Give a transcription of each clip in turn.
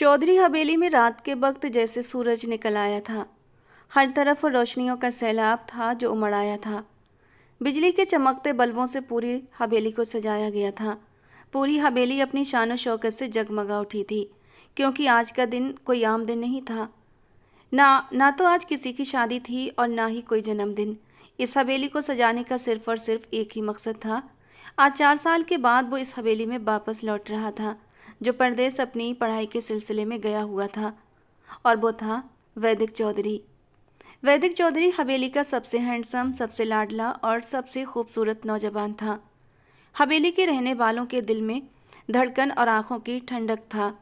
चौधरी हवेली में रात के वक्त जैसे सूरज निकल आया था। हर तरफ रोशनियों का सैलाब था जो उमड़ आया था। बिजली के चमकते बल्बों से पूरी हवेली को सजाया गया था। पूरी हवेली अपनी शान शौकत से जगमगा उठी थी, क्योंकि आज का दिन कोई आम दिन नहीं था। ना तो आज किसी की शादी थी और ना ही कोई जन्मदिन। इस हवेली को सजाने का सिर्फ और सिर्फ एक ही मकसद था। आज 4 साल के बाद वो इस हवेली में वापस लौट रहा था, जो परदेस अपनी पढ़ाई के सिलसिले में गया हुआ था, और वो था वैदिक चौधरी। वैदिक चौधरी हवेली का सबसे हैंडसम, सबसे लाडला और सबसे खूबसूरत नौजवान था। हवेली के रहने वालों के दिल में धड़कन और आंखों की ठंडक था।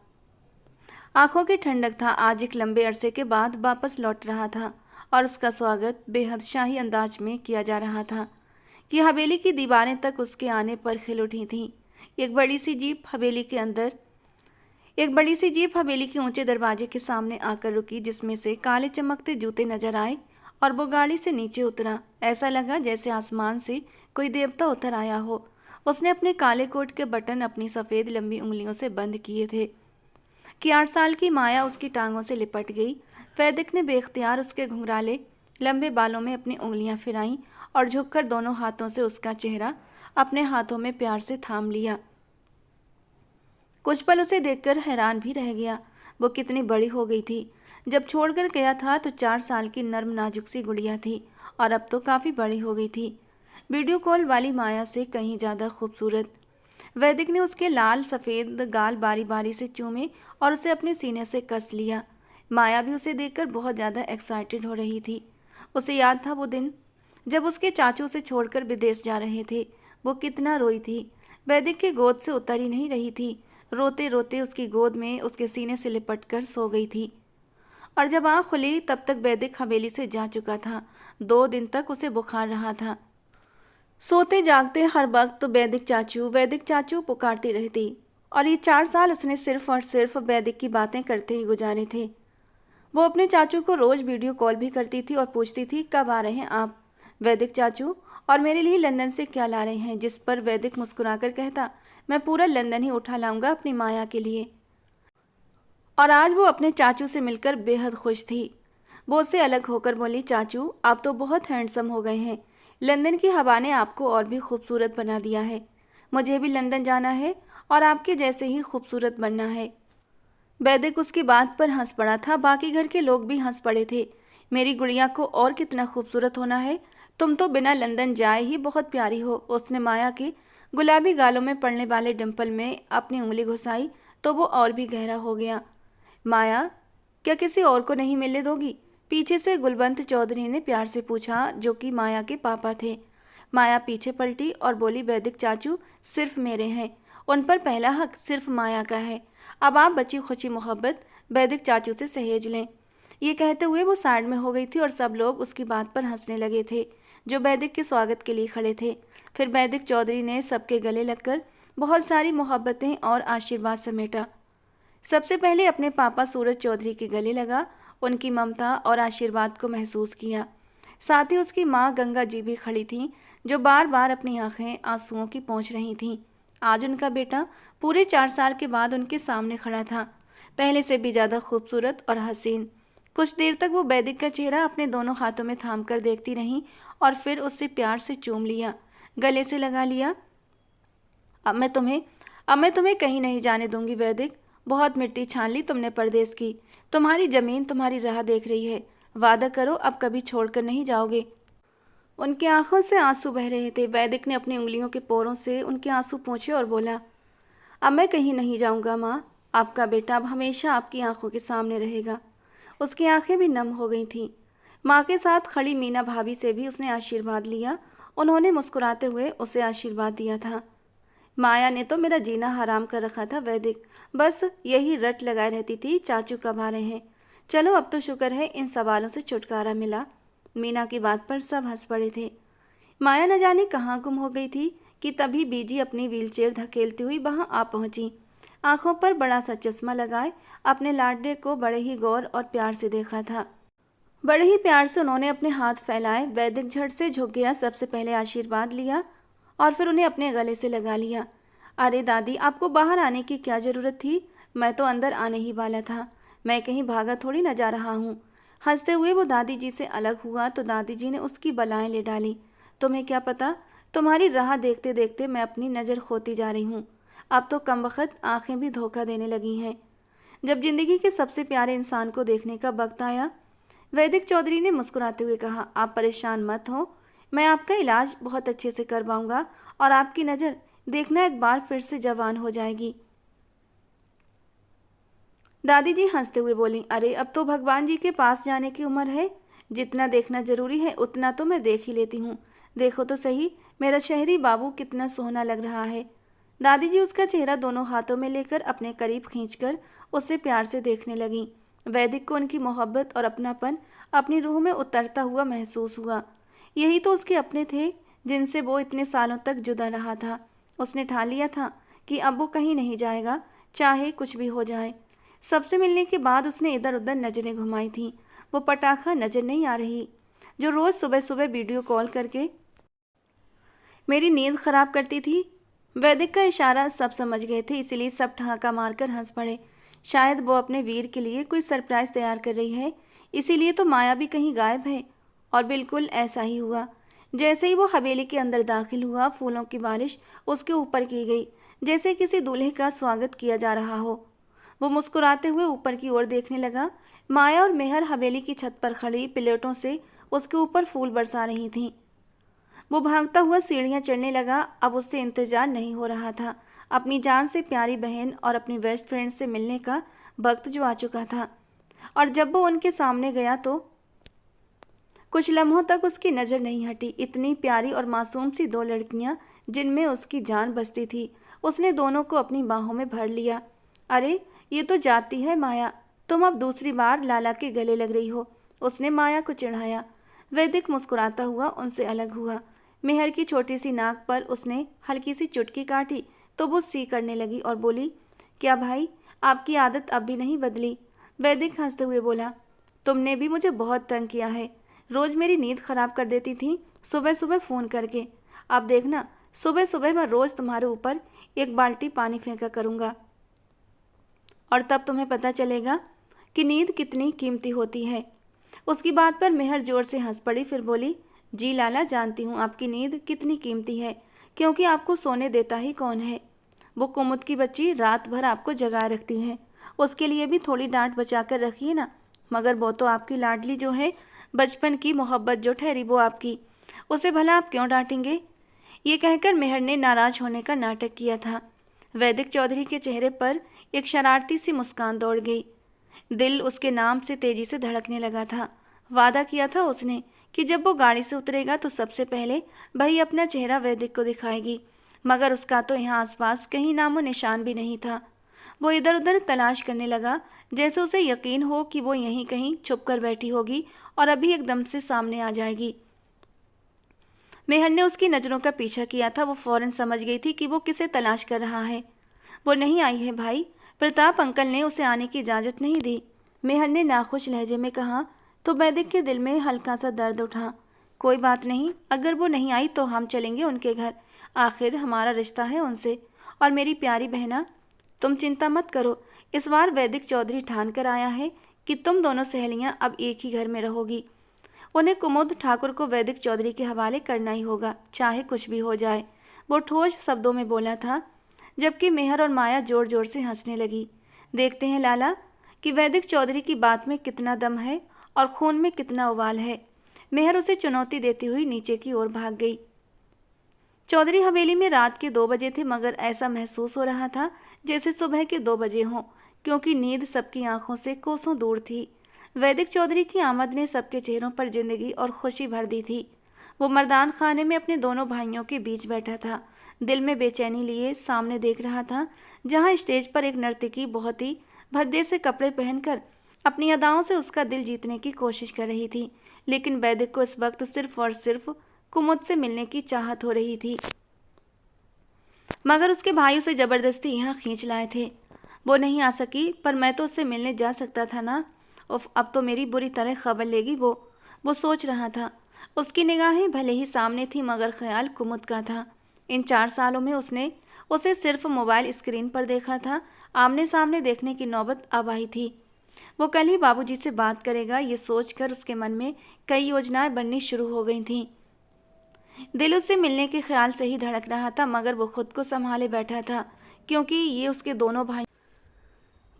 आज एक लंबे अरसे के बाद वापस लौट रहा था और उसका स्वागत बेहद शाही अंदाज में किया जा रहा था कि हवेली की दीवारें तक उसके आने पर खिल उठी थीं। एक बड़ी सी जीप हवेली के ऊंचे दरवाजे के सामने आकर रुकी, जिसमें से काले चमकते जूते नजर आए और वो गाड़ी से नीचे उतरा। ऐसा लगा जैसे आसमान से कोई देवता उतर आया हो। उसने अपने काले कोट के बटन अपनी सफ़ेद लंबी उंगलियों से बंद किए थे कि 8 साल की माया उसकी टांगों से लिपट गई। वैदिक ने बेख्तियार उसके घुंघराले लंबे बालों में अपनी उंगलियां फिराईं और झुककर दोनों हाथों से उसका चेहरा अपने हाथों में प्यार से थाम लिया। कुछ पल उसे देखकर हैरान भी रह गया। वो कितनी बड़ी हो गई थी। जब छोड़कर गया था तो 4 साल की नर्म नाजुक सी गुड़िया थी, और अब तो काफ़ी बड़ी हो गई थी, वीडियो कॉल वाली माया से कहीं ज़्यादा खूबसूरत। वैदिक ने उसके लाल सफ़ेद गाल बारी बारी से चूमे और उसे अपने सीने से कस लिया। माया भी उसे देखकर बहुत ज़्यादा एक्साइटेड हो रही थी। उसे याद था वो दिन जब उसके चाचू से छोड़कर विदेश जा रहे थे। वो कितना रोई थी। वैदिक की गोद से उतर ही नहीं रही थी। रोते रोते उसकी गोद में उसके सीने से लिपट कर सो गई थी। और जब आँख खुली तब तक वैदिक हवेली से जा चुका था। 2 दिन तक उसे बुखार रहा था। सोते जागते हर वक्त वैदिक चाचू पुकारती रहती, और ये 4 साल उसने सिर्फ और सिर्फ वैदिक की बातें करते ही गुजारे थे। वो अपने चाचू को रोज़ वीडियो कॉल भी करती थी और पूछती थी, कब आ रहे हैं आप वैदिक चाचू, और मेरे लिए लंदन से क्या ला रहे हैं। जिस पर वैदिक मुस्कुराकर कहता, मैं पूरा लंदन ही उठा लाऊंगा अपनी माया के लिए। और आज वो अपने चाचू से मिलकर बेहद खुश थी। वो उससे अलग होकर बोली, चाचू आप तो बहुत हैंडसम हो गए हैं। लंदन की हवा ने आपको और भी खूबसूरत बना दिया है। मुझे भी लंदन जाना है और आपके जैसे ही खूबसूरत बनना है। वैदिक उसकी बात पर हंस पड़ा था। बाकी घर के लोग भी हंस पड़े थे। मेरी गुड़िया को और कितना खूबसूरत होना है। तुम तो बिना लंदन जाए ही बहुत प्यारी हो। उसने माया के गुलाबी गालों में पड़ने वाले डिंपल में अपनी उंगली घुसाई तो वो और भी गहरा हो गया। माया, क्या किसी और को नहीं मिलने दोगी? पीछे से गुलवंत चौधरी ने प्यार से पूछा, जो कि माया के पापा थे। माया पीछे पलटी और बोली, वैदिक चाचू सिर्फ मेरे हैं, उन पर पहला हक सिर्फ माया का है। अब आप बची खुशी मोहब्बत वैदिक चाचू से सहेज लें। ये कहते हुए वो साइड में हो गई थी और सब लोग उसकी बात पर हंसने लगे थे, जो वैदिक के स्वागत के लिए खड़े थे। फिर वैदिक चौधरी ने सबके गले लगकर बहुत सारी मोहब्बतें और आशीर्वाद समेटा। सबसे पहले अपने पापा सूरज चौधरी के गले लगा, उनकी ममता और आशीर्वाद को महसूस किया। साथ ही उसकी माँ गंगा जी भी खड़ी थीं, जो बार बार अपनी आंखें आंसुओं की पोंछ रही थीं। आज उनका बेटा पूरे 4 साल के बाद उनके सामने खड़ा था, पहले से भी ज़्यादा खूबसूरत और हसीन। कुछ देर तक वो वैदिक का चेहरा अपने दोनों हाथों में थाम कर देखती रहीं और फिर उससे प्यार से चूम लिया, गले से लगा लिया। अब मैं तुम्हें कहीं नहीं जाने दूंगी वैदिक। बहुत मिट्टी छान ली तुमने परदेश की। तुम्हारी जमीन तुम्हारी राह देख रही है। वादा करो अब कभी छोड़कर नहीं जाओगे। उनकी आंखों से आंसू बह रहे थे। वैदिक ने अपनी उंगलियों के पोरों से उनके आंसू पोंछे और बोला, अब मैं कहीं नहीं जाऊंगा माँ। आपका बेटा अब हमेशा आपकी आंखों के सामने रहेगा। उसकी आंखें भी नम हो गई थीं। माँ के साथ खड़ी मीना भाभी से भी उसने आशीर्वाद लिया। उन्होंने मुस्कुराते हुए उसे आशीर्वाद दिया था। माया ने तो मेरा जीना हराम कर रखा था वैदिक, बस यही रट लगाए रहती थी, चाचू कब आ रहे हैं। चलो अब तो शुक्र है इन सवालों से छुटकारा मिला। मीना की बात पर सब हंस पड़े थे। माया न जाने कहाँ गुम हो गई थी कि तभी बीजी अपनी व्हीलचेयर धकेलती हुई वहां आ पहुंची। आंखों पर बड़ा सा चश्मा लगाए अपने लाडले को बड़े ही गौर और प्यार से देखा था। बड़े ही प्यार से उन्होंने अपने हाथ फैलाए। वैदिक झट से झुक गया, सबसे पहले आशीर्वाद लिया और फिर उन्हें अपने गले से लगा लिया। अरे दादी, आपको बाहर आने की क्या ज़रूरत थी? मैं तो अंदर आने ही वाला था, मैं कहीं भागा थोड़ी न जा रहा हूँ। हंसते हुए वो दादी जी से अलग हुआ तो दादी जी ने उसकी बलाएं ले डाली। तुम्हें क्या पता, तुम्हारी राह देखते देखते मैं अपनी नज़र खोती जा रही हूँ। अब तो कमबख्त आंखें भी धोखा देने लगी हैं। जब जिंदगी के सबसे प्यारे इंसान को देखने का वक्त आया, वैदिक चौधरी ने मुस्कुराते हुए कहा, आप परेशान मत हो, मैं आपका इलाज बहुत अच्छे से करवाऊंगा और आपकी नज़र देखना एक बार फिर से जवान हो जाएगी। दादी जी हंसते हुए बोली, अरे अब तो भगवान जी के पास जाने की उम्र है, जितना देखना जरूरी है उतना तो मैं देख ही लेती हूँ। देखो तो सही, मेरा शहरी बाबू कितना सोहना लग रहा है। दादी जी उसका चेहरा दोनों हाथों में लेकर अपने करीब खींचकर उससे प्यार से देखने लगी। वैदिक को उनकी मोहब्बत और अपनापन अपनी रूह में उतरता हुआ महसूस हुआ। यही तो उसके अपने थे जिनसे वो इतने सालों तक जुदा रहा था। उसने ठान लिया था कि अब वो कहीं नहीं जाएगा, चाहे कुछ भी हो जाए। सबसे मिलने के बाद उसने इधर उधर नजरें घुमाई थीं। वो पटाखा नजर नहीं आ रही जो रोज सुबह सुबह वीडियो कॉल करके मेरी नींद खराब करती थी। वैदिक का इशारा सब समझ गए थे, इसलिए सब ठहाका मारकर हंस पड़े। शायद वो अपने वीर के लिए कोई सरप्राइज तैयार कर रही है, इसीलिए तो माया भी कहीं गायब है। और बिल्कुल ऐसा ही हुआ। जैसे ही वो हवेली के अंदर दाखिल हुआ, फूलों की बारिश उसके ऊपर की गई, जैसे किसी दूल्हे का स्वागत किया जा रहा हो। वो मुस्कुराते हुए ऊपर की ओर देखने लगा। माया और मेहर हवेली की छत पर खड़ी प्लेटों से उसके ऊपर फूल बरसा रही थीं। वो भागता हुआ सीढ़ियां चढ़ने लगा। अब उससे इंतजार नहीं हो रहा था। अपनी जान से प्यारी बहन और अपनी बेस्ट फ्रेंड से मिलने का वक्त जो आ चुका था। और जब वो उनके सामने गया तो कुछ लम्हों तक उसकी नज़र नहीं हटी। इतनी प्यारी और मासूम सी दो लड़कियां जिनमें उसकी जान बसती थी। उसने दोनों को अपनी बाहों में भर लिया। अरे ये तो जाती है माया, तुम अब दूसरी बार लाला के गले लग रही हो, उसने माया को चिढ़ाया। वैदिक मुस्कुराता हुआ उनसे अलग हुआ। मेहर की छोटी सी नाक पर उसने हल्की सी चुटकी काटी तो वो सी करने लगी और बोली, क्या भाई, आपकी आदत अब भी नहीं बदली? वैदिक हंसते हुए बोला, तुमने भी मुझे बहुत तंग किया है, रोज मेरी नींद खराब कर देती थी सुबह सुबह फ़ोन करके। अब देखना, सुबह सुबह मैं रोज़ तुम्हारे ऊपर एक बाल्टी पानी फेंका करूँगा और तब तुम्हें पता चलेगा कि नींद कितनी कीमती होती है। उसकी बात पर मेहर जोर से हंस पड़ी, फिर बोली, जी लाला, जानती हूँ आपकी नींद कितनी कीमती है, क्योंकि आपको सोने देता ही कौन है। वो कुमुद की बच्ची रात भर आपको जगा रखती है, उसके लिए भी थोड़ी डांट बचा कर रखिए ना। मगर वो तो आपकी लाडली जो है, बचपन की मोहब्बत जो ठहरी वो आपकी, उसे भला आप क्यों डांटेंगे? ये कहकर मेहर ने नाराज होने का नाटक किया था। वैदिक चौधरी के चेहरे पर एक शरारती सी मुस्कान दौड़ गई। दिल उसके नाम से तेजी से धड़कने लगा था। वादा किया था उसने कि जब वो गाड़ी से उतरेगा तो सबसे पहले भाई अपना चेहरा वैदिक को दिखाएगी, मगर उसका तो यहाँ आसपास कहीं नामो निशान भी नहीं था। वो इधर उधर तलाश करने लगा, जैसे उसे यकीन हो कि वो यहीं कहीं छुप कर बैठी होगी और अभी एकदम से सामने आ जाएगी। मेहर ने उसकी नज़रों का पीछा किया था। वो फौरन समझ गई थी कि वो किसे तलाश कर रहा है। वो नहीं आई है भाई, प्रताप अंकल ने उसे आने की इजाज़त नहीं दी, मेहर ने नाखुश लहजे में कहा। तो वैदिक के दिल में हल्का सा दर्द उठा। कोई बात नहीं, अगर वो नहीं आई तो हम चलेंगे उनके घर, आखिर हमारा रिश्ता है उनसे। और मेरी प्यारी बहना, तुम चिंता मत करो, इस बार वैदिक चौधरी ठान कर आया है कि तुम दोनों सहेलियां अब एक ही घर में रहोगी। उन्हें कुमुद ठाकुर को वैदिक चौधरी के हवाले करना ही होगा, चाहे कुछ भी हो जाए, वो ठोस शब्दों में बोला था। जबकि मेहर और माया जोर जोर से हंसने लगी। देखते हैं लाला कि वैदिक चौधरी की बात में कितना दम है और खून में कितना उबाल है। मेहर उसे चुनौती देती हुई नीचे की ओर भाग गई। चौधरी हवेली में रात के 2 बजे थे, मगर ऐसा महसूस हो रहा था जैसे सुबह के 2 बजे हों, क्योंकि नींद सबकी आंखों से कोसों दूर थी। वैदिक चौधरी की आमद ने सबके चेहरों पर जिंदगी और खुशी भर दी थी। वो मर्दान खाने में अपने दोनों भाइयों के बीच बैठा था, दिल में बेचैनी लिए सामने देख रहा था, जहाँ स्टेज पर एक नर्तकी बहुत ही भद्दे से कपड़े पहनकर अपनी अदाओं से उसका दिल जीतने की कोशिश कर रही थी। लेकिन वैदिक को इस वक्त सिर्फ और सिर्फ कुमुद से मिलने की चाहत हो रही थी, मगर उसके भाई उसे जबरदस्ती यहाँ खींच लाए थे। वो नहीं आ सकी, पर मैं तो उससे मिलने जा सकता था ना। उफ, अब तो मेरी बुरी तरह खबर लेगी वो सोच रहा था। उसकी निगाहें भले ही सामने थी, मगर ख्याल कुमुद का था। इन 4 सालों में उसने उसे सिर्फ मोबाइल स्क्रीन पर देखा था। आमने सामने देखने की नौबत अब आई थी। वो कल ही बाबूजी से बात करेगा, ये सोचकर उसके मन में कई योजनाएं बननी शुरू हो गई थीं। दिल उससे मिलने के ख्याल से ही धड़क रहा था, मगर वो खुद को संभाले बैठा था, क्योंकि ये उसके दोनों भाई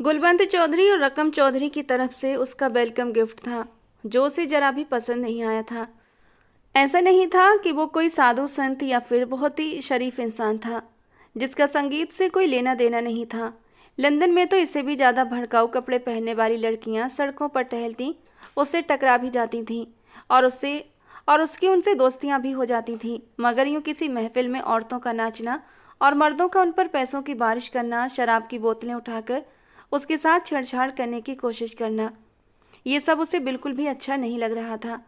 गुलबंत चौधरी और रकम चौधरी की तरफ से उसका वेलकम गिफ्ट था, जो उसे जरा भी पसंद नहीं आया था। ऐसा नहीं था कि वो कोई साधु संत या फिर बहुत ही शरीफ इंसान था, जिसका संगीत से कोई लेना देना नहीं था। लंदन में तो इससे भी ज़्यादा भड़काऊ कपड़े पहनने वाली लड़कियां सड़कों पर टहलती उससे टकरा भी जाती थीं और उसकी उनसे दोस्तियां भी हो जाती थीं। मगर यूँ किसी महफिल में औरतों का नाचना और मर्दों का उन पर पैसों की बारिश करना, शराब की बोतलें उठाकर उसके साथ छेड़छाड़ करने की कोशिश करना, ये सब उसे बिल्कुल भी अच्छा नहीं लग रहा था।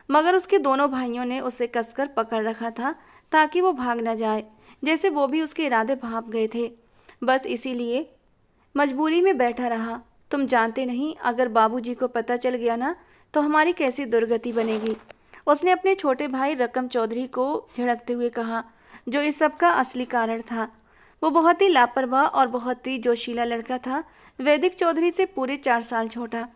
मगर उसके दोनों भाइयों ने उसे कसकर पकड़ रखा था ताकि वो भाग न जाए, जैसे वो भी उसके इरादे भाप गए थे। बस इसीलिए मजबूरी में बैठा रहा। तुम जानते नहीं, अगर बाबूजी को पता चल गया ना तो हमारी कैसी दुर्गति बनेगी, उसने अपने छोटे भाई रकम चौधरी को झिड़कते हुए कहा, जो इस सब का असली कारण था। वो बहुत ही लापरवाह और बहुत ही जोशीला लड़का था। वैदिक चौधरी से पूरे 4 साल छोटा,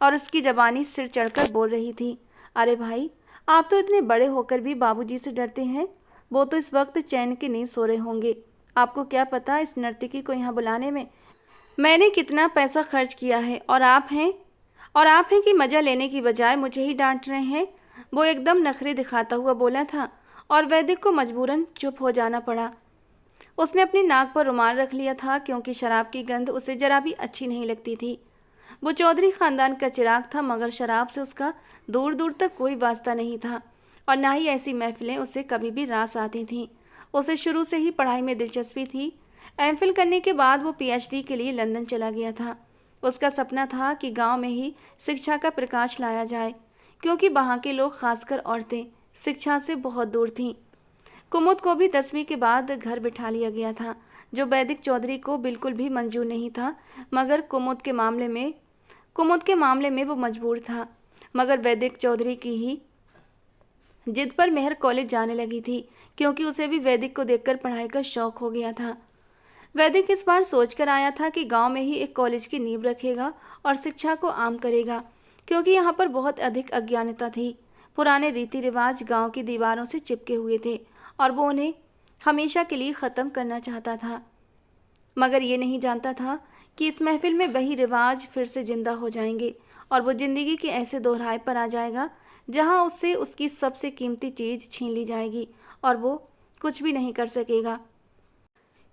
और उसकी जबानी सिर चढ़कर बोल रही थी, अरे भाई, आप तो इतने बड़े होकर भी बाबूजी से डरते हैं। वो तो इस वक्त चैन की नींद सो रहे होंगे। आपको क्या पता इस नर्तकी को यहाँ बुलाने में मैंने कितना पैसा खर्च किया है, और आप हैं कि मज़ा लेने की बजाय मुझे ही डांट रहे हैं। वो एकदम नखरे दिखाता हुआ बोला था, और वैदिक को मजबूरन चुप हो जाना पड़ा। उसने अपनी नाक पर रुमाल रख लिया था, क्योंकि शराब की गंध उसे जरा भी अच्छी नहीं लगती थी। वो चौधरी खानदान का चिराग था, मगर शराब से उसका दूर दूर तक कोई वास्ता नहीं था, और ना ही ऐसी महफिलें उसे कभी भी रास आती थीं। उसे शुरू से ही पढ़ाई में दिलचस्पी थी। एमफिल करने के बाद वो पीएचडी के लिए लंदन चला गया था। उसका सपना था कि गांव में ही शिक्षा का प्रकाश लाया जाए, क्योंकि वहाँ के लोग, खासकर औरतें, शिक्षा से बहुत दूर थीं। कुमुद को भी 10वीं के बाद घर बिठा लिया गया था, जो वैदिक चौधरी को बिल्कुल भी मंजूर नहीं था। मगर कुमुद के मामले में वो मजबूर था। मगर वैदिक चौधरी की ही जिद पर मेहर कॉलेज जाने लगी थी, क्योंकि उसे भी वैदिक को देखकर पढ़ाई का शौक हो गया था। वैदिक इस बार सोचकर आया था कि गांव में ही एक कॉलेज की नींव रखेगा और शिक्षा को आम करेगा, क्योंकि यहाँ पर बहुत अधिक अज्ञानता थी। पुराने रीति रिवाज गांव की दीवारों से चिपके हुए थे, और वो उन्हें हमेशा के लिए ख़त्म करना चाहता था। मगर ये नहीं जानता था कि इस महफिल में वही रिवाज फिर से जिंदा हो जाएंगे, और वो ज़िंदगी के ऐसे दोहराए पर आ जाएगा जहाँ उससे उसकी सबसे कीमती चीज़ छीन ली जाएगी, और वो कुछ भी नहीं कर सकेगा।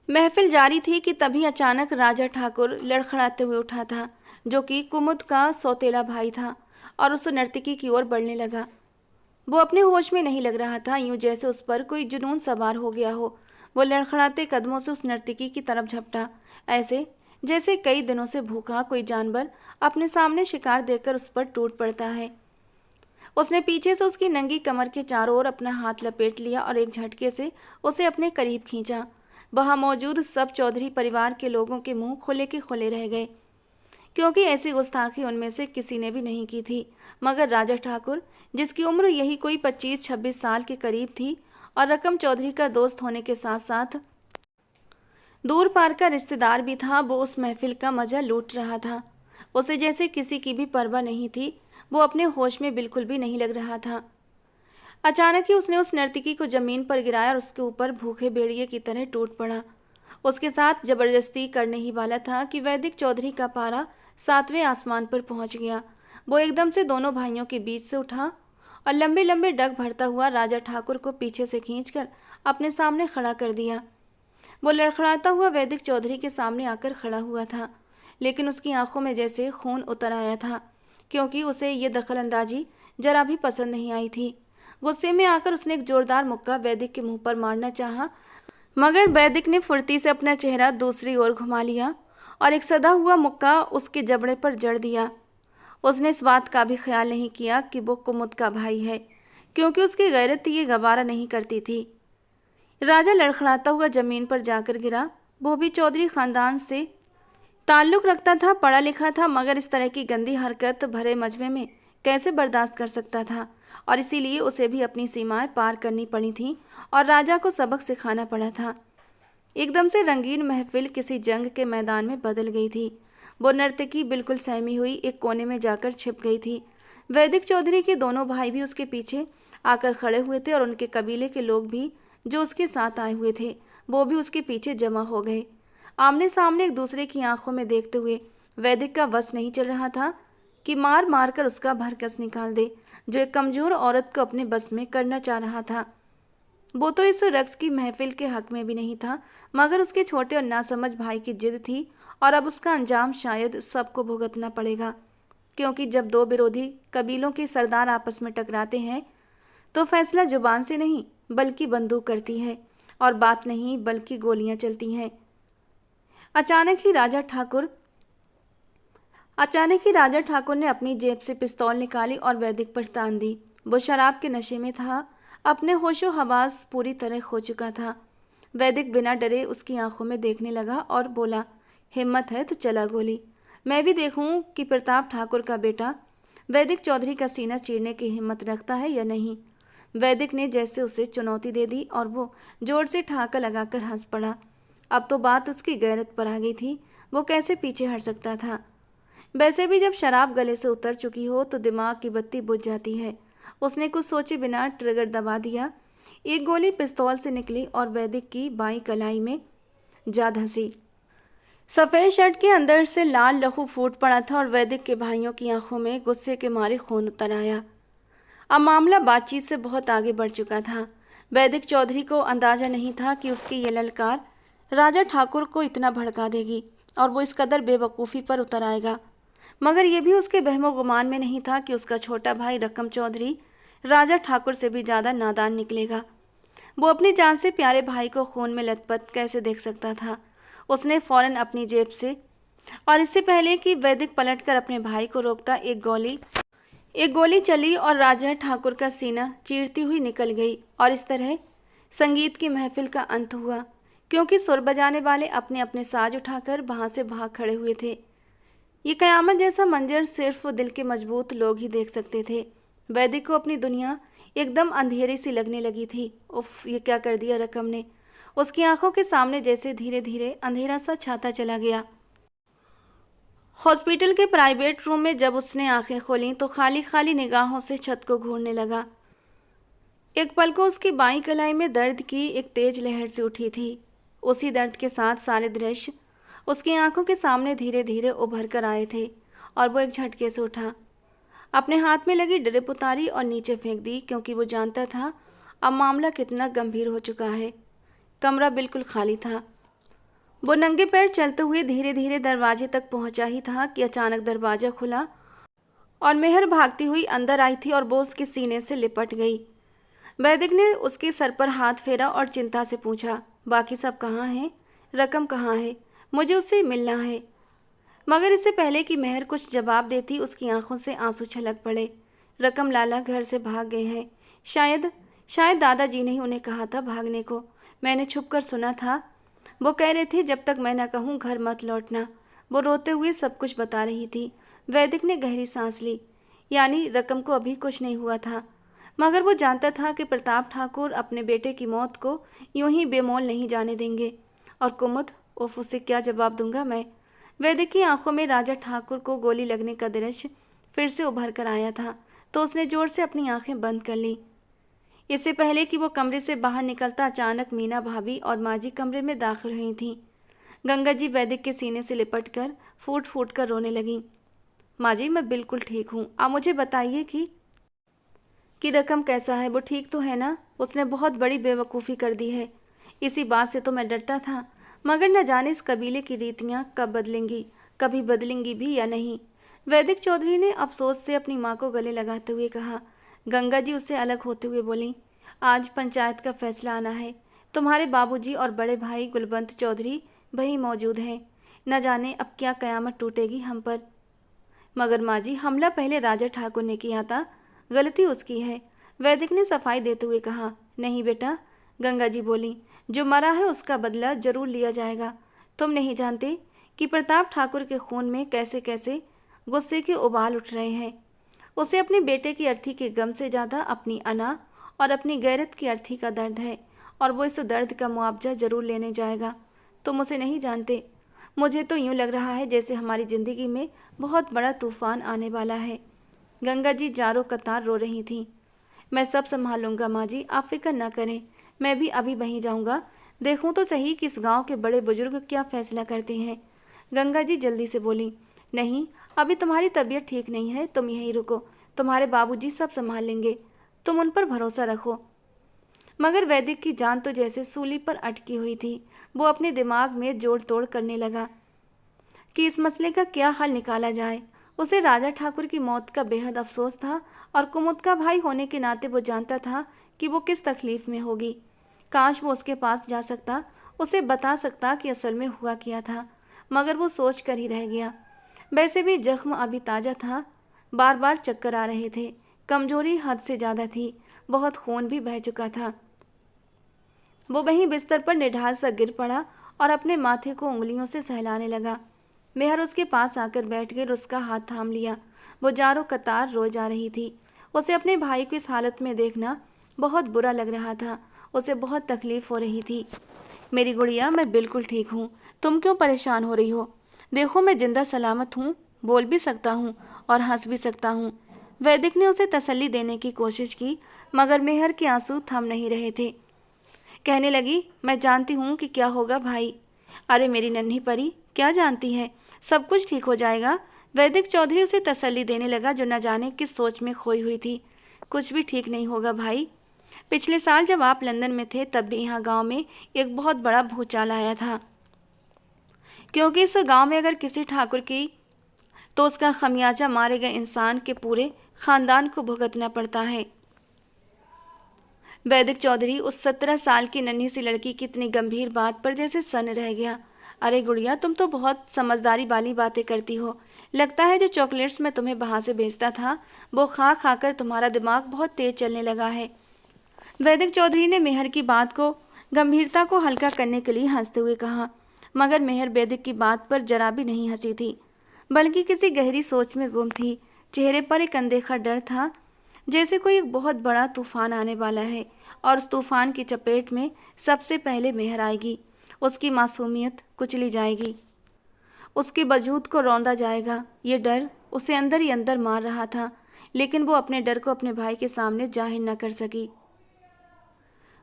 महफिल जारी थी कि तभी अचानक राजा ठाकुर लड़खड़ाते हुए उठा था, जो कि कुमुद का सौतेला भाई था, और उस नर्तकी की ओर बढ़ने लगा। वो अपने होश में नहीं लग रहा था, यूं जैसे उस पर कोई जुनून सवार हो गया हो। वो लड़खड़ाते कदमों से उस नर्तकी की तरफ झपटा, ऐसे जैसे कई दिनों से भूखा कोई जानवर अपने सामने शिकार देकर उस पर टूट पड़ता है। उसने पीछे से उसकी नंगी कमर के चारों ओर अपना हाथ लपेट लिया और एक झटके से उसे अपने करीब खींचा। वहां मौजूद सब चौधरी परिवार के लोगों के मुंह खुले के खुले रह गए, क्योंकि ऐसी गुस्ताखी उनमें से किसी ने भी नहीं की थी। मगर राजा ठाकुर, जिसकी उम्र यही कोई 25-26 साल के करीब थी, और रकम चौधरी का दोस्त होने के साथ साथ दूर पार का रिश्तेदार भी था, वो उस महफिल का मजा लूट रहा था। उसे जैसे किसी की भी परवाह नहीं थी। वो अपने होश में बिल्कुल भी नहीं लग रहा था। अचानक ही उसने उस नर्तकी को जमीन पर गिराया और उसके ऊपर भूखे भेड़िए की तरह टूट पड़ा। उसके साथ जबरदस्ती करने ही वाला था कि वैदिक चौधरी का पारा 7वें आसमान पर पहुंच गया। वो एकदम से दोनों भाइयों के बीच से उठा और लंबे लंबे डग भरता हुआ राजा ठाकुर को पीछे से खींचकर अपने सामने खड़ा कर दिया। वो लड़खड़ाता हुआ वैदिक चौधरी के सामने आकर खड़ा हुआ था, लेकिन उसकी आंखों में जैसे खून उतर आया था, क्योंकि उसे ये दखलंदाजी जरा भी पसंद नहीं आई थी। गुस्से में आकर उसने एक जोरदार मुक्का वैदिक के मुंह पर मारना चाहा, मगर वैदिक ने फुर्ती से अपना चेहरा दूसरी ओर घुमा लिया और एक सदा हुआ मुक्का उसके जबड़े पर जड़ दिया। उसने इस बात का भी ख्याल नहीं किया कि वो कुमुद का भाई है, क्योंकि उसकी गैरत ये गवारा नहीं करती थी। राजा लड़खड़ाता हुआ जमीन पर जाकर गिरा। वो भी चौधरी खानदान से ताल्लुक़ रखता था, पढ़ा लिखा था, मगर इस तरह की गंदी हरकत भरे मजमे में कैसे बर्दाश्त कर सकता था, और इसीलिए उसे भी अपनी सीमाएं पार करनी पड़ी थीं और राजा को सबक सिखाना पड़ा था। एकदम से रंगीन महफिल किसी जंग के मैदान में बदल गई थी। वो नर्तकी बिल्कुल सहमी हुई एक कोने में जाकर छिप गई थी। वैदिक चौधरी के दोनों भाई भी उसके पीछे आकर खड़े हुए थे और उनके कबीले के लोग भी जो उसके साथ आए हुए थे वो भी उसके पीछे जमा हो गए। आमने सामने एक दूसरे की आंखों में देखते हुए वैदिक का वश नहीं चल रहा था कि मार मार कर उसका भरकस निकाल दे, जो एक कमजोर औरत को अपने बस में करना चाह रहा था। वो तो इस रक्स की महफिल के हक में भी नहीं था, मगर उसके छोटे और नासमझ भाई की जिद थी और अब उसका अंजाम शायद सबको भुगतना पड़ेगा, क्योंकि जब दो विरोधी कबीलों के सरदार आपस में टकराते हैं तो फैसला जुबान से नहीं बल्कि बंदूक करती है और बात नहीं बल्कि गोलियां चलती हैं। अचानक ही राजा ठाकुर ने अपनी जेब से पिस्तौल निकाली और वैदिक पर तान दी। वो शराब के नशे में था, अपने होशो हवास पूरी तरह खो चुका था। वैदिक बिना डरे उसकी आंखों में देखने लगा और बोला, हिम्मत है तो चला गोली, मैं भी देखूं कि प्रताप ठाकुर का बेटा वैदिक चौधरी का सीना चीरने की हिम्मत रखता है या नहीं। वैदिक ने जैसे उसे चुनौती दे दी और वो जोर से ठहाका लगाकर हंस पड़ा। अब तो बात उसकी गैरत पर आ गई थी, वो कैसे पीछे हट सकता था। वैसे भी जब शराब गले से उतर चुकी हो तो दिमाग की बत्ती बुझ जाती है। उसने कुछ सोचे बिना ट्रिगर दबा दिया। एक गोली पिस्तौल से निकली और वैदिक की बाईं कलाई में जा धंसी। सफ़ेद शर्ट के अंदर से लाल लहू फूट पड़ा था और वैदिक के भाइयों की आंखों में गुस्से के मारे खून उतर आया। अब मामला बातचीत से बहुत आगे बढ़ चुका था। वैदिक चौधरी को अंदाजा नहीं था कि उसकी ये ललकार राजा ठाकुर को इतना भड़का देगी और वो इस कदर बेवकूफ़ी पर उतर आएगा। मगर ये भी उसके बहमो गुमान में नहीं था कि उसका छोटा भाई रकम चौधरी राजा ठाकुर से भी ज़्यादा नादान निकलेगा। वो अपनी जान से प्यारे भाई को खून में लथपथ कैसे देख सकता था। उसने फौरन अपनी जेब से और इससे पहले कि वैदिक पलटकर अपने भाई को रोकता एक गोली चली और राजा ठाकुर का सीना चीरती हुई निकल गई। और इस तरह संगीत की महफिल का अंत हुआ, क्योंकि सुर बजाने वाले अपने अपने साज उठाकर वहाँ से भाग खड़े हुए थे। ये कयामत जैसा मंजर सिर्फ दिल के मजबूत लोग ही देख सकते थे। वैदिक को अपनी दुनिया एकदम अंधेरी सी लगने लगी थी। उफ, ये क्या कर दिया रकम ने। उसकी आंखों के सामने जैसे धीरे धीरे अंधेरा सा छाता चला गया। हॉस्पिटल के प्राइवेट रूम में जब उसने आंखें खोलीं तो खाली खाली निगाहों से छत को घूरने लगा। एक पल को उसकी बाईं कलाई में दर्द की एक तेज लहर से उठी थी। उसी दर्द के साथ सारे दृश्य उसकी आंखों के सामने धीरे धीरे उभर कर आए थे और वो एक झटके से उठा। अपने हाथ में लगी ड्रिप उतारी और नीचे फेंक दी, क्योंकि वो जानता था अब मामला कितना गंभीर हो चुका है। कमरा बिल्कुल खाली था। वो नंगे पैर चलते हुए धीरे धीरे दरवाजे तक पहुंचा ही था कि अचानक दरवाजा खुला और मेहर भागती हुई अंदर आई थी और वो उसके सीने से लिपट गई। वैदिक ने उसके सर पर हाथ फेरा और चिंता से पूछा, बाकी सब कहाँ हैं? रकम कहाँ है? मुझे उससे मिलना है। मगर इससे पहले कि मेहर कुछ जवाब देती उसकी आंखों से आंसू छलक पड़े। रकम लाला घर से भाग गए हैं। शायद दादाजी ने ही उन्हें कहा था भागने को। मैंने छुपकर सुना था। वो कह रहे थे जब तक मैं ना कहूँ घर मत लौटना। वो रोते हुए सब कुछ बता रही थी। वैदिक ने गहरी सांस ली। यानी रकम को अभी कुछ नहीं हुआ था, मगर वो जानता था कि प्रताप ठाकुर अपने बेटे की मौत को यूं ही बेमौल नहीं जाने देंगे। और कुमुद, उफ, उसे क्या जवाब दूंगा मैं। वैदिक की आंखों में राजा ठाकुर को गोली लगने का दृश्य फिर से उभर कर आया था, तो उसने जोर से अपनी आंखें बंद कर ली। इससे पहले कि वो कमरे से बाहर निकलता अचानक मीना भाभी और माँ जी कमरे में दाखिल हुई थीं। गंगा जी वैदिक के सीने से लिपट कर फूट फूट कर रोने लगीं। माँ जी, मैं बिल्कुल ठीक हूँ। आप मुझे बताइए कि रकम कैसा है? वो ठीक तो है ना? उसने बहुत बड़ी बेवकूफ़ी कर दी है। इसी बात से तो मैं डरता था, मगर न जाने इस कबीले की रीतियाँ कब बदलेंगी, कभी बदलेंगी भी या नहीं। वैदिक चौधरी ने अफसोस से अपनी माँ को गले लगाते हुए कहा। गंगा जी उससे अलग होते हुए बोली, आज पंचायत का फैसला आना है। तुम्हारे बाबूजी और बड़े भाई गुलबंत चौधरी वहीं मौजूद हैं। न जाने अब क्या कयामत टूटेगी हम पर। मगर माँ जी, हमला पहले राजा ठाकुर ने किया था, गलती उसकी है। वैदिक ने सफाई देते हुए कहा। नहीं बेटा, गंगा जी बोली, जो मरा है उसका बदला जरूर लिया जाएगा। तुम नहीं जानते कि प्रताप ठाकुर के खून में कैसे कैसे गुस्से के उबाल उठ रहे हैं। उसे अपने बेटे की अर्थी के गम से ज़्यादा अपनी अना और अपनी गैरत की अर्थी का दर्द है। और वो इस दर्द का मुआवजा जरूर लेने जाएगा। तुम उसे नहीं जानते। मुझे तो यूँ लग रहा है जैसे हमारी ज़िंदगी में बहुत बड़ा तूफान आने वाला है। गंगा जी जारो कतार रो रही थीं। मैं सब संभाल लूँगा माँ जी, आप फिक्र न करें। मैं भी अभी वहीं जाऊँगा, देखूँ तो सही कि इस गाँव के बड़े बुजुर्ग क्या फैसला करते हैं। गंगा जी जल्दी से बोली, नहीं, अभी तुम्हारी तबीयत ठीक नहीं है, तुम यहीं रुको, तुम्हारे बाबूजी सब संभाल लेंगे, तुम उन पर भरोसा रखो। मगर वैदिक की जान तो जैसे सूली पर अटकी हुई थी। वो अपने दिमाग में जोड़ तोड़ करने लगा कि इस मसले का क्या हल निकाला जाए। उसे राजा ठाकुर की मौत का बेहद अफसोस था और कुमुद का भाई होने के नाते वो जानता था कि वो किस तकलीफ में होगी। काश वो उसके पास जा सकता, उसे बता सकता कि असल में हुआ क्या था, मगर वो सोच कर ही रह गया। वैसे भी जख्म अभी ताज़ा था, बार बार चक्कर आ रहे थे, कमजोरी हद से ज़्यादा थी, बहुत खून भी बह चुका था। वो वहीं बिस्तर पर निढाल सा गिर पड़ा और अपने माथे को उंगलियों से सहलाने लगा। मेहर उसके पास आकर बैठ कर उसका हाथ थाम लिया। वो जारो कतार रो जा रही थी। उसे अपने भाई को इस हालत में देखना बहुत बुरा लग रहा था। उसे बहुत तकलीफ हो रही थी। मेरी गुड़िया, मैं बिल्कुल ठीक हूँ, तुम क्यों परेशान हो रही हो? देखो, मैं जिंदा सलामत हूँ, बोल भी सकता हूँ और हंस भी सकता हूँ। वैदिक ने उसे तसल्ली देने की कोशिश की, मगर मेहर के आंसू थम नहीं रहे थे। कहने लगी, मैं जानती हूँ कि क्या होगा भाई। अरे मेरी नन्ही परी, क्या जानती है? सब कुछ ठीक हो जाएगा। वैदिक चौधरी उसे तसल्ली देने लगा, जो न जाने किस सोच में खोई हुई थी। कुछ भी ठीक नहीं होगा भाई। पिछले साल जब आप लंदन में थे तब भी यहाँ गांव में एक बहुत बड़ा भूचाल आया था, क्योंकि इस गांव में अगर किसी ठाकुर की तो उसका खमियाजा मारे गए इंसान के पूरे खानदान को भुगतना पड़ता है। वैदिक चौधरी उस 17 साल की नन्ही सी लड़की की इतनी गंभीर बात पर जैसे सन्न रह गया। अरे गुड़िया, तुम तो बहुत समझदारी वाली बातें करती हो। लगता है जो चॉकलेट्स मैं तुम्हें बाहर से भेजता था वो खा खा कर तुम्हारा दिमाग बहुत तेज चलने लगा है। वैदिक चौधरी ने मेहर की बात को गंभीरता को हल्का करने के लिए हंसते हुए कहा, मगर मेहर वैदिक की बात पर जरा भी नहीं हंसी थी, बल्कि किसी गहरी सोच में गुम थी। चेहरे पर एक अनदेखा डर था, जैसे कोई एक बहुत बड़ा तूफान आने वाला है और उस तूफान की चपेट में सबसे पहले मेहर आएगी। उसकी मासूमियत कुचली जाएगी, उसके वजूद को रौंदा जाएगा। ये डर उसे अंदर ही अंदर मार रहा था, लेकिन वो अपने डर को अपने भाई के सामने जाहिर न कर सकी।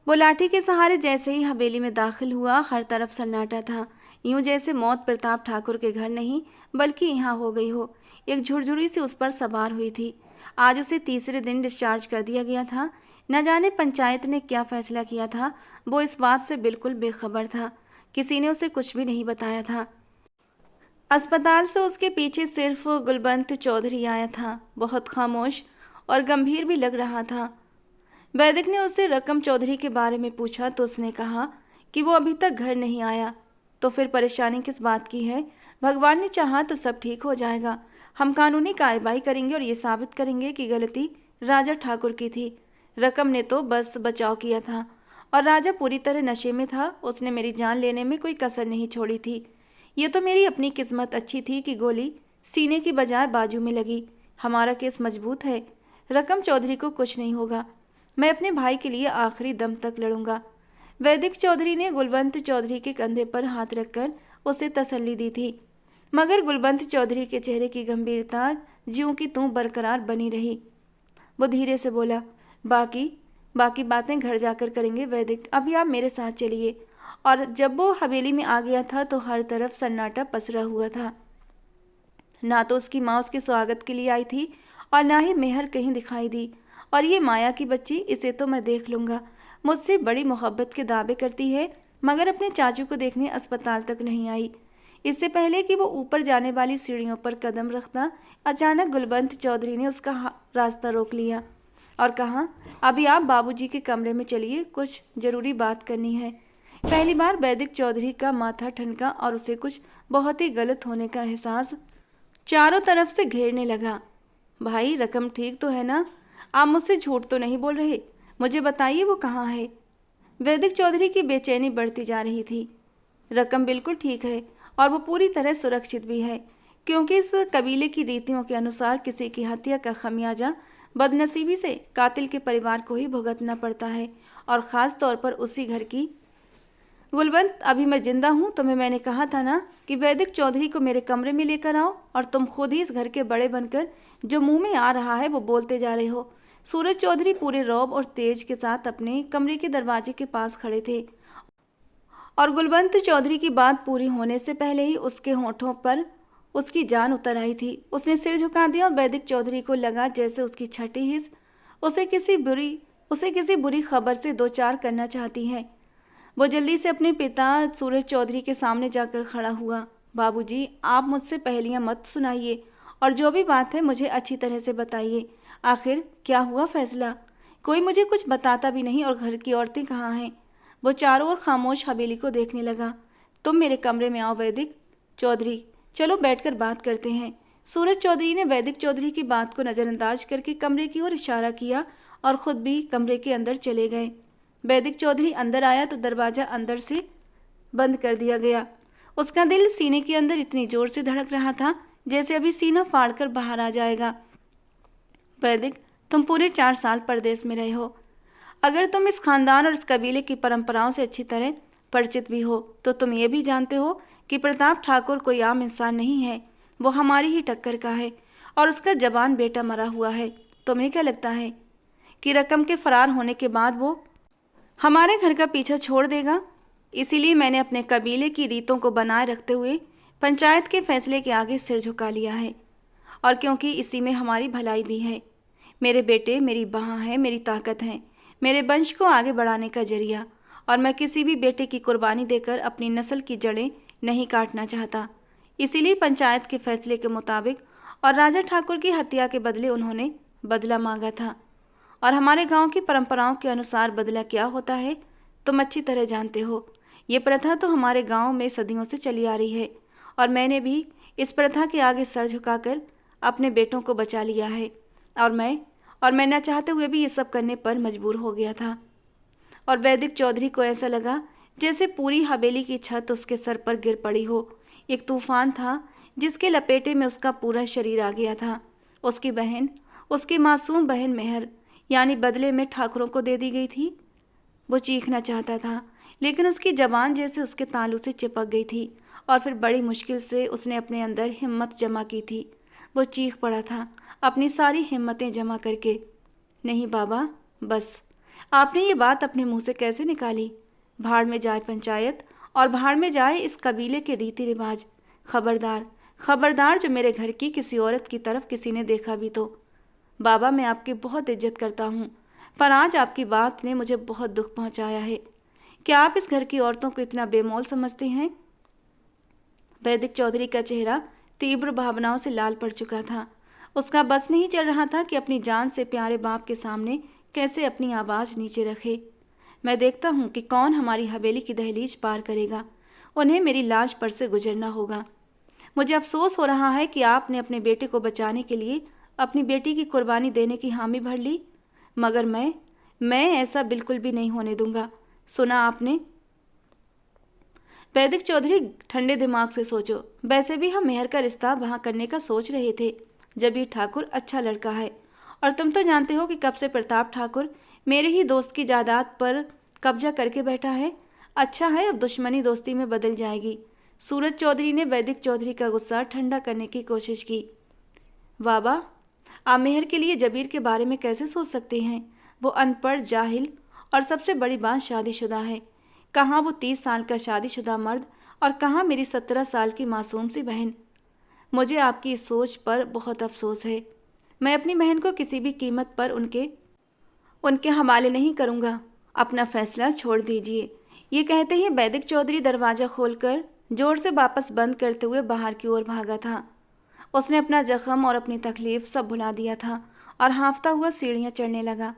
वो लाठी के सहारे जैसे ही हवेली में दाखिल हुआ, हर तरफ सन्नाटा था, यूं जैसे मौत प्रताप ठाकुर के घर नहीं बल्कि यहाँ हो गई हो। एक झुरझुरी सी उस पर सवार हुई थी। आज उसे तीसरे दिन डिस्चार्ज कर दिया गया था। न जाने पंचायत ने क्या फैसला किया था, वो इस बात से बिल्कुल बेखबर था। किसी ने उसे कुछ भी नहीं बताया था। अस्पताल से उसके पीछे सिर्फ गुलबंत चौधरी आया था, बहुत खामोश और गंभीर भी लग रहा था। वैदिक ने उससे रकम चौधरी के बारे में पूछा तो उसने कहा कि वो अभी तक घर नहीं आया। तो फिर परेशानी किस बात की है? भगवान ने चाहा तो सब ठीक हो जाएगा। हम कानूनी कार्रवाई करेंगे और ये साबित करेंगे कि गलती राजा ठाकुर की थी। रकम ने तो बस बचाव किया था और राजा पूरी तरह नशे में था। उसने मेरी जान लेने में कोई कसर नहीं छोड़ी थी। ये तो मेरी अपनी किस्मत अच्छी थी कि गोली सीने की बजाय बाजू में लगी। हमारा केस मजबूत है, रकम चौधरी को कुछ नहीं होगा। मैं अपने भाई के लिए आखिरी दम तक लड़ूंगा। वैदिक चौधरी ने गुलबंत चौधरी के कंधे पर हाथ रखकर उसे तसल्ली दी थी, मगर गुलबंत चौधरी के चेहरे की गंभीरता ज्यों की त्यों बरकरार बनी रही। वो धीरे से बोला, बाकी बातें घर जाकर करेंगे वैदिक, अभी आप मेरे साथ चलिए। और जब वो हवेली में आ गया था तो हर तरफ सन्नाटा पसरा हुआ था। ना तो उसकी माँ उसके स्वागत के लिए आई थी और ना ही मेहर कहीं दिखाई दी। और ये माया की बच्ची, इसे तो मैं देख लूँगा, मुझसे बड़ी मोहब्बत के दावे करती है, मगर अपने चाचू को देखने अस्पताल तक नहीं आई। इससे पहले कि वो ऊपर जाने वाली सीढ़ियों पर कदम रखता, अचानक गुलबंत चौधरी ने उसका रास्ता रोक लिया और कहा, अभी आप बाबूजी के कमरे में चलिए, कुछ ज़रूरी बात करनी है। पहली बार वैदिक चौधरी का माथा ठनका और उसे कुछ बहुत ही गलत होने का एहसास चारों तरफ से घेरने लगा। भाई, रकम ठीक तो है ना? आप मुझसे झूठ तो नहीं बोल रहे? मुझे बताइए वो कहाँ है? वैदिक चौधरी की बेचैनी बढ़ती जा रही थी। रकम बिल्कुल ठीक है और वो पूरी तरह सुरक्षित भी है, क्योंकि इस कबीले की रीतियों के अनुसार किसी की हत्या का खमियाजा बदनसीबी से कातिल के परिवार को ही भुगतना पड़ता है और ख़ास तौर पर उसी घर की। गुलवंत, अभी मैं जिंदा हूँ, तुम्हें मैंने कहा था ना कि वैदिक चौधरी को मेरे कमरे में लेकर आओ, और तुम खुद ही इस घर के बड़े बनकर जो मुंह में आ रहा है वो बोलते जा रहे हो। सूरज चौधरी पूरे रौब और तेज के साथ अपने कमरे के दरवाजे के पास खड़े थे, और गुलवंत चौधरी की बात पूरी होने से पहले ही उसके होठों पर उसकी जान उतर आई थी। उसने सिर झुका दिया और वैदिक चौधरी को लगा जैसे उसकी छठी हिस्स उसे किसी बुरी खबर से दो चार करना चाहती है। वो जल्दी से अपने पिता सूरज चौधरी के सामने जाकर खड़ा हुआ। बाबूजी, आप मुझसे पहेलियां मत सुनाइए, और जो भी बात है मुझे अच्छी तरह से बताइए। आखिर क्या हुआ फैसला? कोई मुझे कुछ बताता भी नहीं, और घर की औरतें कहाँ हैं? वो चारों ओर खामोश हवेली को देखने लगा। तुम मेरे कमरे में आओ वैदिक चौधरी, चलो बैठकर बात करते हैं। सूरज चौधरी ने वैदिक चौधरी की बात को नज़रअंदाज करके कमरे की ओर इशारा किया और खुद भी कमरे के अंदर चले गए। वैदिक चौधरी अंदर आया तो दरवाज़ा अंदर से बंद कर दिया गया। उसका दिल सीने के अंदर इतनी जोर से धड़क रहा था जैसे अभी सीना फाड़कर बाहर आ जाएगा। वैदिक, तुम पूरे 4 साल परदेश में रहे हो। अगर तुम इस खानदान और इस कबीले की परंपराओं से अच्छी तरह परिचित भी हो तो तुम ये भी जानते हो कि प्रताप ठाकुर कोई आम इंसान नहीं है। वो हमारी ही टक्कर का है, और उसका जवान बेटा मरा हुआ है। तुम्हें क्या लगता है कि रकम के फरार होने के बाद वो हमारे घर का पीछा छोड़ देगा? इसीलिए मैंने अपने कबीले की रीतों को बनाए रखते हुए पंचायत के फैसले के आगे सिर झुका लिया है, और क्योंकि इसी में हमारी भलाई भी है। मेरे बेटे मेरी बाह हैं, मेरी ताकत हैं, मेरे वंश को आगे बढ़ाने का जरिया, और मैं किसी भी बेटे की कुर्बानी देकर अपनी नस्ल की जड़ें नहीं काटना चाहता। इसीलिए पंचायत के फैसले के मुताबिक और राजा ठाकुर की हत्या के बदले उन्होंने बदला मांगा था। और हमारे गांव की परंपराओं के अनुसार बदला क्या होता है तुम अच्छी तरह जानते हो। ये प्रथा तो हमारे गांव में सदियों से चली आ रही है, और मैंने भी इस प्रथा के आगे सर झुकाकर अपने बेटों को बचा लिया है, और मैं न चाहते हुए भी ये सब करने पर मजबूर हो गया था। और वैदिक चौधरी को ऐसा लगा जैसे पूरी हवेली की छत उसके सर पर गिर पड़ी हो। एक तूफान था जिसके लपेटे में उसका पूरा शरीर आ गया था। उसकी मासूम बहन मेहर यानी बदले में ठाकुरों को दे दी गई थी। वो चीखना चाहता था, लेकिन उसकी जबान जैसे उसके तालू से चिपक गई थी, और फिर बड़ी मुश्किल से उसने अपने अंदर हिम्मत जमा की थी। वो चीख पड़ा था अपनी सारी हिम्मतें जमा करके। नहीं बाबा, बस। आपने ये बात अपने मुंह से कैसे निकाली? भाड़ में जाए पंचायत, और भाड़ में जाए इस कबीले के रीति रिवाज। खबरदार जो मेरे घर की किसी औरत की तरफ किसी ने देखा भी तो। बाबा, मैं आपकी बहुत इज्जत करता हूँ, पर आज आपकी बात ने मुझे बहुत दुख पहुँचाया है। क्या आप इस घर की औरतों को इतना बेमोल समझते हैं? वैदिक चौधरी का चेहरा तीव्र भावनाओं से लाल पड़ चुका था। उसका बस नहीं चल रहा था कि अपनी जान से प्यारे बाप के सामने कैसे अपनी आवाज़ नीचे रखे। मैं देखता हूँ कि कौन हमारी हवेली की दहलीज पार करेगा। उन्हें मेरी लाश पर से गुजरना होगा। मुझे अफसोस हो रहा है कि आपने अपने बेटे को बचाने के लिए अपनी बेटी की कुर्बानी देने की हामी भर ली, मगर मैं ऐसा बिल्कुल भी नहीं होने दूंगा। सुना आपने? वैदिक चौधरी, ठंडे दिमाग से सोचो। वैसे भी हम मेहर का रिश्ता वहाँ करने का सोच रहे थे। जब ये ठाकुर अच्छा लड़का है, और तुम तो जानते हो कि कब से प्रताप ठाकुर मेरे ही दोस्त की जायदाद पर कब्जा करके बैठा है। अच्छा है, अब दुश्मनी दोस्ती में बदल जाएगी। सूरज चौधरी ने वैदिक चौधरी का गुस्सा ठंडा करने की कोशिश की। बाबा, आप मेहर के लिए जबीर के बारे में कैसे सोच सकते हैं? वो अनपढ़, जाहिल, और सबसे बड़ी बात शादीशुदा है। कहाँ वो 30 साल का शादीशुदा मर्द, और कहाँ मेरी 17 साल की मासूम सी बहन। मुझे आपकी इस सोच पर बहुत अफसोस है। मैं अपनी बहन को किसी भी कीमत पर उनके हवाले नहीं करूँगा। अपना फैसला छोड़ दीजिए। ये कहते ही वैदिक चौधरी दरवाज़ा खोलकर जोर से वापस बंद करते हुए बाहर की ओर भागा था। उसने अपना जख्म और अपनी तकलीफ सब भुला दिया था, और हाँफता हुआ सीढ़ियाँ चढ़ने लगा।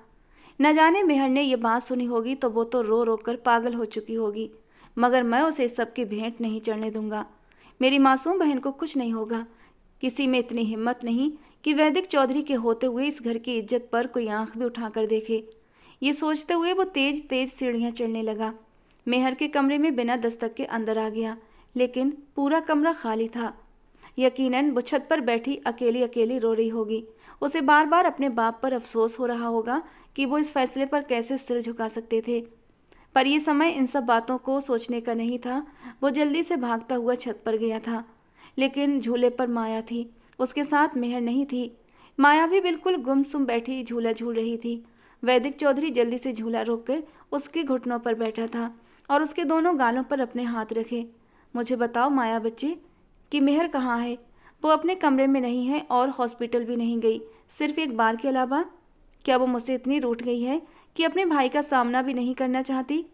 न जाने मेहर ने ये बात सुनी होगी तो वो तो रो रो कर पागल हो चुकी होगी, मगर मैं उसे इस सब की भेंट नहीं चढ़ने दूंगा। मेरी मासूम बहन को कुछ नहीं होगा। किसी में इतनी हिम्मत नहीं कि वैदिक चौधरी के होते हुए इस घर की इज्जत पर कोई आंख भी उठाकर देखे। ये सोचते हुए वो तेज तेज सीढ़ियाँ चढ़ने लगा। मेहर के कमरे में बिना दस्तक के अंदर आ गया, लेकिन पूरा कमरा खाली था। यकीनन वो छत पर बैठी अकेली अकेली रो रही होगी। उसे बार बार अपने बाप पर अफसोस हो रहा होगा कि वो इस फैसले पर कैसे सिर झुका सकते थे। पर यह समय इन सब बातों को सोचने का नहीं था। वो जल्दी से भागता हुआ छत पर गया था, लेकिन झूले पर माया थी, उसके साथ मेहर नहीं थी। माया भी बिल्कुल गुमसुम बैठी झूला झूल रही थी। वैदिक चौधरी जल्दी से झूला रोककर उसके घुटनों पर बैठा था और उसके दोनों गालों पर अपने हाथ रखे। मुझे बताओ माया बच्चे, कि मेहर कहाँ है? वो अपने कमरे में नहीं है और हॉस्पिटल भी नहीं गई, सिर्फ एक बार के अलावा। क्या वो मुझसे इतनी रूठ गई है कि अपने भाई का सामना भी नहीं करना चाहती?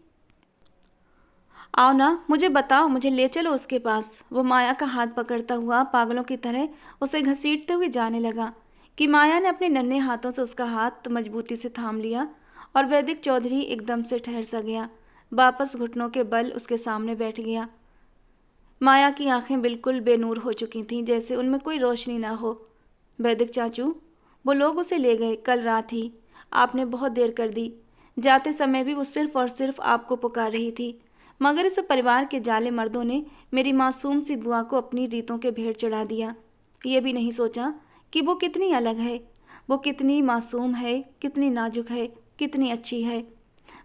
आओ ना, मुझे बताओ, मुझे ले चलो उसके पास। वो माया का हाथ पकड़ता हुआ पागलों की तरह उसे घसीटते हुए जाने लगा कि माया ने अपने नन्हे हाथों से उसका हाथ मजबूती से थाम लिया और वैदिक चौधरी एकदम से ठहर सा गया, वापस घुटनों के बल उसके सामने बैठ गया। माया की आंखें बिल्कुल बेनूर हो चुकी थीं, जैसे उनमें कोई रोशनी ना हो। वैदिक चाचू, वो लोग उसे ले गए, कल रात ही। आपने बहुत देर कर दी। जाते समय भी वो सिर्फ और सिर्फ आपको पुकार रही थी, मगर इस परिवार के जाले मर्दों ने मेरी मासूम सी बुआ को अपनी रीतों के भेंट चढ़ा दिया। ये भी नहीं सोचा कि वो कितनी अलग है, वो कितनी मासूम है, कितनी नाजुक है, कितनी अच्छी है।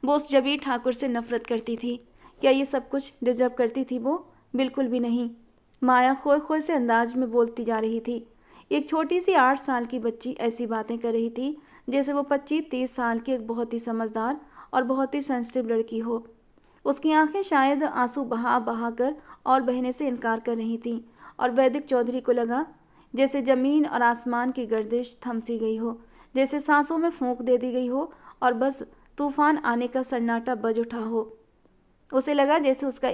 वो उस जबीर ठाकुर से नफरत करती थी। क्या ये सब कुछ डिजर्व करती थी वो? बिल्कुल भी नहीं। माया खोए खोए से अंदाज में बोलती जा रही थी। एक छोटी सी 8 साल की बच्ची ऐसी बातें कर रही थी जैसे वो 25-30 साल की एक बहुत ही समझदार और बहुत ही सेंसिटिव लड़की हो। उसकी आंखें शायद आंसू बहा बहा कर और बहने से इनकार कर रही थीं, और वैदिक चौधरी को लगा जैसे ज़मीन और आसमान की गर्दिश थम सी गई हो, जैसे सांसों में फूंक दे दी गई हो और बस तूफान आने का सन्नाटा बज उठा हो। उसे लगा जैसे उसका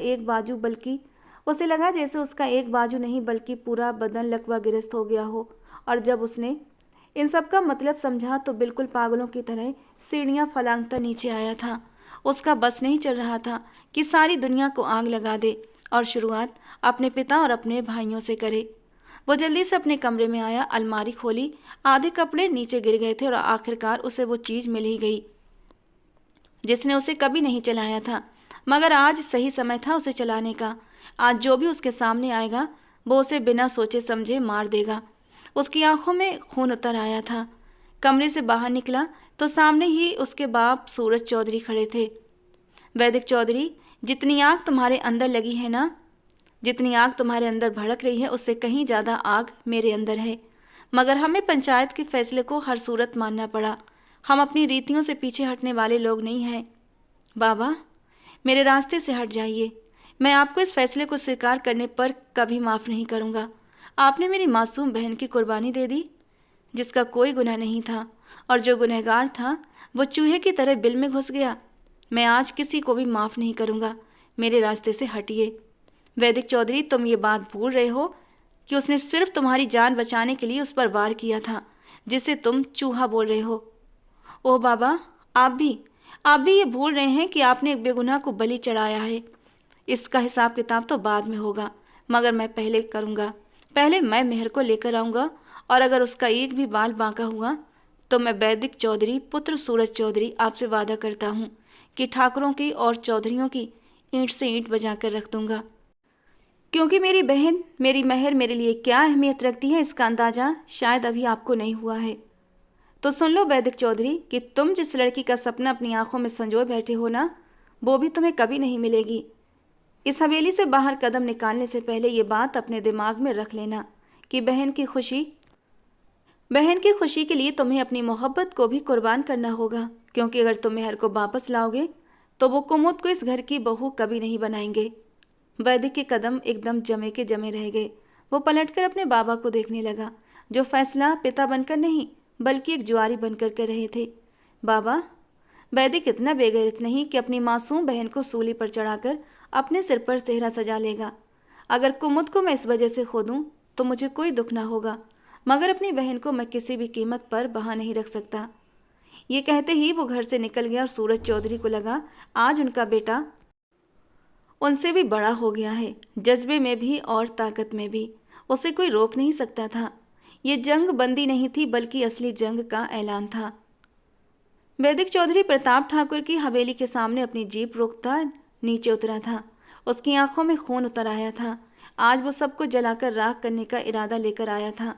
एक बाजू नहीं बल्कि पूरा बदन लकवा गिरस्त हो गया हो। और जब उसने इन सब का मतलब समझा तो बिल्कुल पागलों की तरह सीढ़ियाँ फलांगता नीचे आया था। उसका बस नहीं चल रहा था कि सारी दुनिया को आग लगा दे और शुरुआत अपने पिता और अपने भाइयों से करे। वो जल्दी से अपने कमरे में आया, अलमारी खोली, आधे कपड़े नीचे गिर गए थे और आखिरकार उसे वो चीज़ मिल ही गई जिसने उसे कभी नहीं चलाया था, मगर आज सही समय था उसे चलाने का। आज जो भी उसके सामने आएगा वो उसे बिना सोचे समझे मार देगा। उसकी आंखों में खून उतर आया था। कमरे से बाहर निकला तो सामने ही उसके बाप सूरज चौधरी खड़े थे। वैदिक चौधरी, जितनी आग तुम्हारे अंदर लगी है ना, जितनी आग तुम्हारे अंदर भड़क रही है, उससे कहीं ज़्यादा आग मेरे अंदर है। मगर हमें पंचायत के फैसले को हर सूरत मानना पड़ा। हम अपनी रीतियों से पीछे हटने वाले लोग नहीं हैं। बाबा, मेरे रास्ते से हट जाइए। मैं आपको इस फैसले को स्वीकार करने पर कभी माफ़ नहीं करूँगा। आपने मेरी मासूम बहन की कुर्बानी दे दी, जिसका कोई गुनाह नहीं था, और जो गुनहगार था वो चूहे की तरह बिल में घुस गया। मैं आज किसी को भी माफ़ नहीं करूँगा। मेरे रास्ते से हटिए। वैदिक चौधरी, तुम ये बात भूल रहे हो कि उसने सिर्फ तुम्हारी जान बचाने के लिए उस पर वार किया था, जिसे तुम चूहा बोल रहे हो। ओह बाबा, आप भी ये भूल रहे हैं कि आपने एक बेगुनाह को बलि चढ़ाया है। इसका हिसाब किताब तो बाद में होगा, मगर मैं पहले करूँगा। पहले मैं मेहर को लेकर आऊँगा, और अगर उसका एक भी बाल बांका हुआ तो मैं वैदिक चौधरी पुत्र सूरज चौधरी आपसे वादा करता हूँ कि ठाकुरों की और चौधरियों की ईंट से ईंट बजा कर रख दूँगा। क्योंकि मेरी बहन, मेरी मेहर मेरे लिए क्या अहमियत रखती है, इसका अंदाज़ा शायद अभी आपको नहीं हुआ है। तो सुन लो वैदिक चौधरी, कि तुम जिस लड़की का सपना अपनी आंखों में संजोए बैठे हो ना, वो भी तुम्हें कभी नहीं मिलेगी। इस हवेली से बाहर कदम निकालने से पहले ये बात अपने दिमाग में रख लेना कि बहन की खुशी के लिए तुम्हें अपनी मोहब्बत को भी कुर्बान करना होगा। क्योंकि अगर तुम मेहर को वापस लाओगे तो वो कुमुद को इस घर की बहू कभी नहीं बनाएंगे। वैदिक के कदम एकदम जमे के जमे रह गए। वो पलटकर अपने बाबा को देखने लगा, जो फैसला पिता बनकर नहीं बल्कि एक जुआरी बनकर कर रहे थे। बाबा, वैदिक इतना बेगैरत नहीं कि अपनी मासूम बहन को सूली पर चढ़ाकर अपने सिर पर सेहरा सजा लेगा। अगर कुमुद को मैं इस वजह से खो दूँ तो मुझे कोई दुख ना होगा, मगर अपनी बहन को मैं किसी भी कीमत पर बहा नहीं रख सकता। ये कहते ही वो घर से निकल गया और सूरज चौधरी को लगा आज उनका बेटा उनसे भी बड़ा हो गया है, जज्बे में भी और ताकत में भी। उसे कोई रोक नहीं सकता था। ये जंग बंदी नहीं थी बल्कि असली जंग का ऐलान था। वैदिक चौधरी प्रताप ठाकुर की हवेली के सामने अपनी जीप रोकता नीचे उतरा था। उसकी आंखों में खून उतर आया था। आज वो सबको जलाकर राख करने का इरादा लेकर आया था।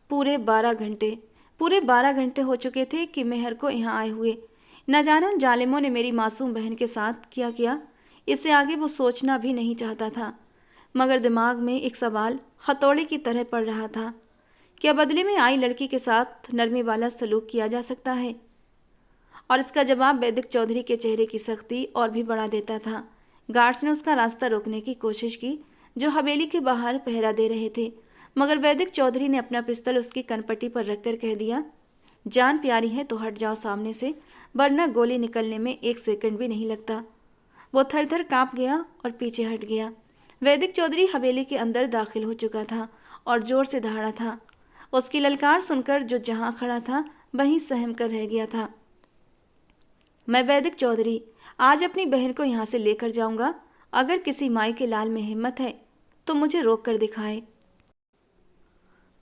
पूरे 12 घंटे पूरे 12 घंटे हो चुके थे कि मेहर को यहाँ आए हुए। न जाने उन जालिमों ने मेरी मासूम बहन के साथ क्या किया, इससे आगे वो सोचना भी नहीं चाहता था। मगर दिमाग में एक सवाल हथौड़े की तरह पड़ रहा था, क्या बदले में आई लड़की के साथ नरमी वाला सलूक किया जा सकता है? और इसका जवाब वैदिक चौधरी के चेहरे की सख्ती और भी बढ़ा देता था। गार्ड्स ने उसका रास्ता रोकने की कोशिश की, जो हवेली के बाहर पहरा दे रहे थे, मगर वैदिक चौधरी ने अपना पिस्तौल उसकी कनपट्टी पर रखकर कह दिया, जान प्यारी है तो हट जाओ सामने से, वरना गोली निकलने में 1 सेकंड भी नहीं लगता। वो थर थर काँप गया और पीछे हट गया। वैदिक चौधरी हवेली के अंदर दाखिल हो चुका था और जोर से दहाड़ा था। उसकी ललकार सुनकर जो जहां खड़ा था वहीं सहम कर रह गया था। मैं वैदिक चौधरी आज अपनी बहन को यहाँ से लेकर जाऊंगा। अगर किसी माई के लाल में हिम्मत है तो मुझे रोक कर दिखाए।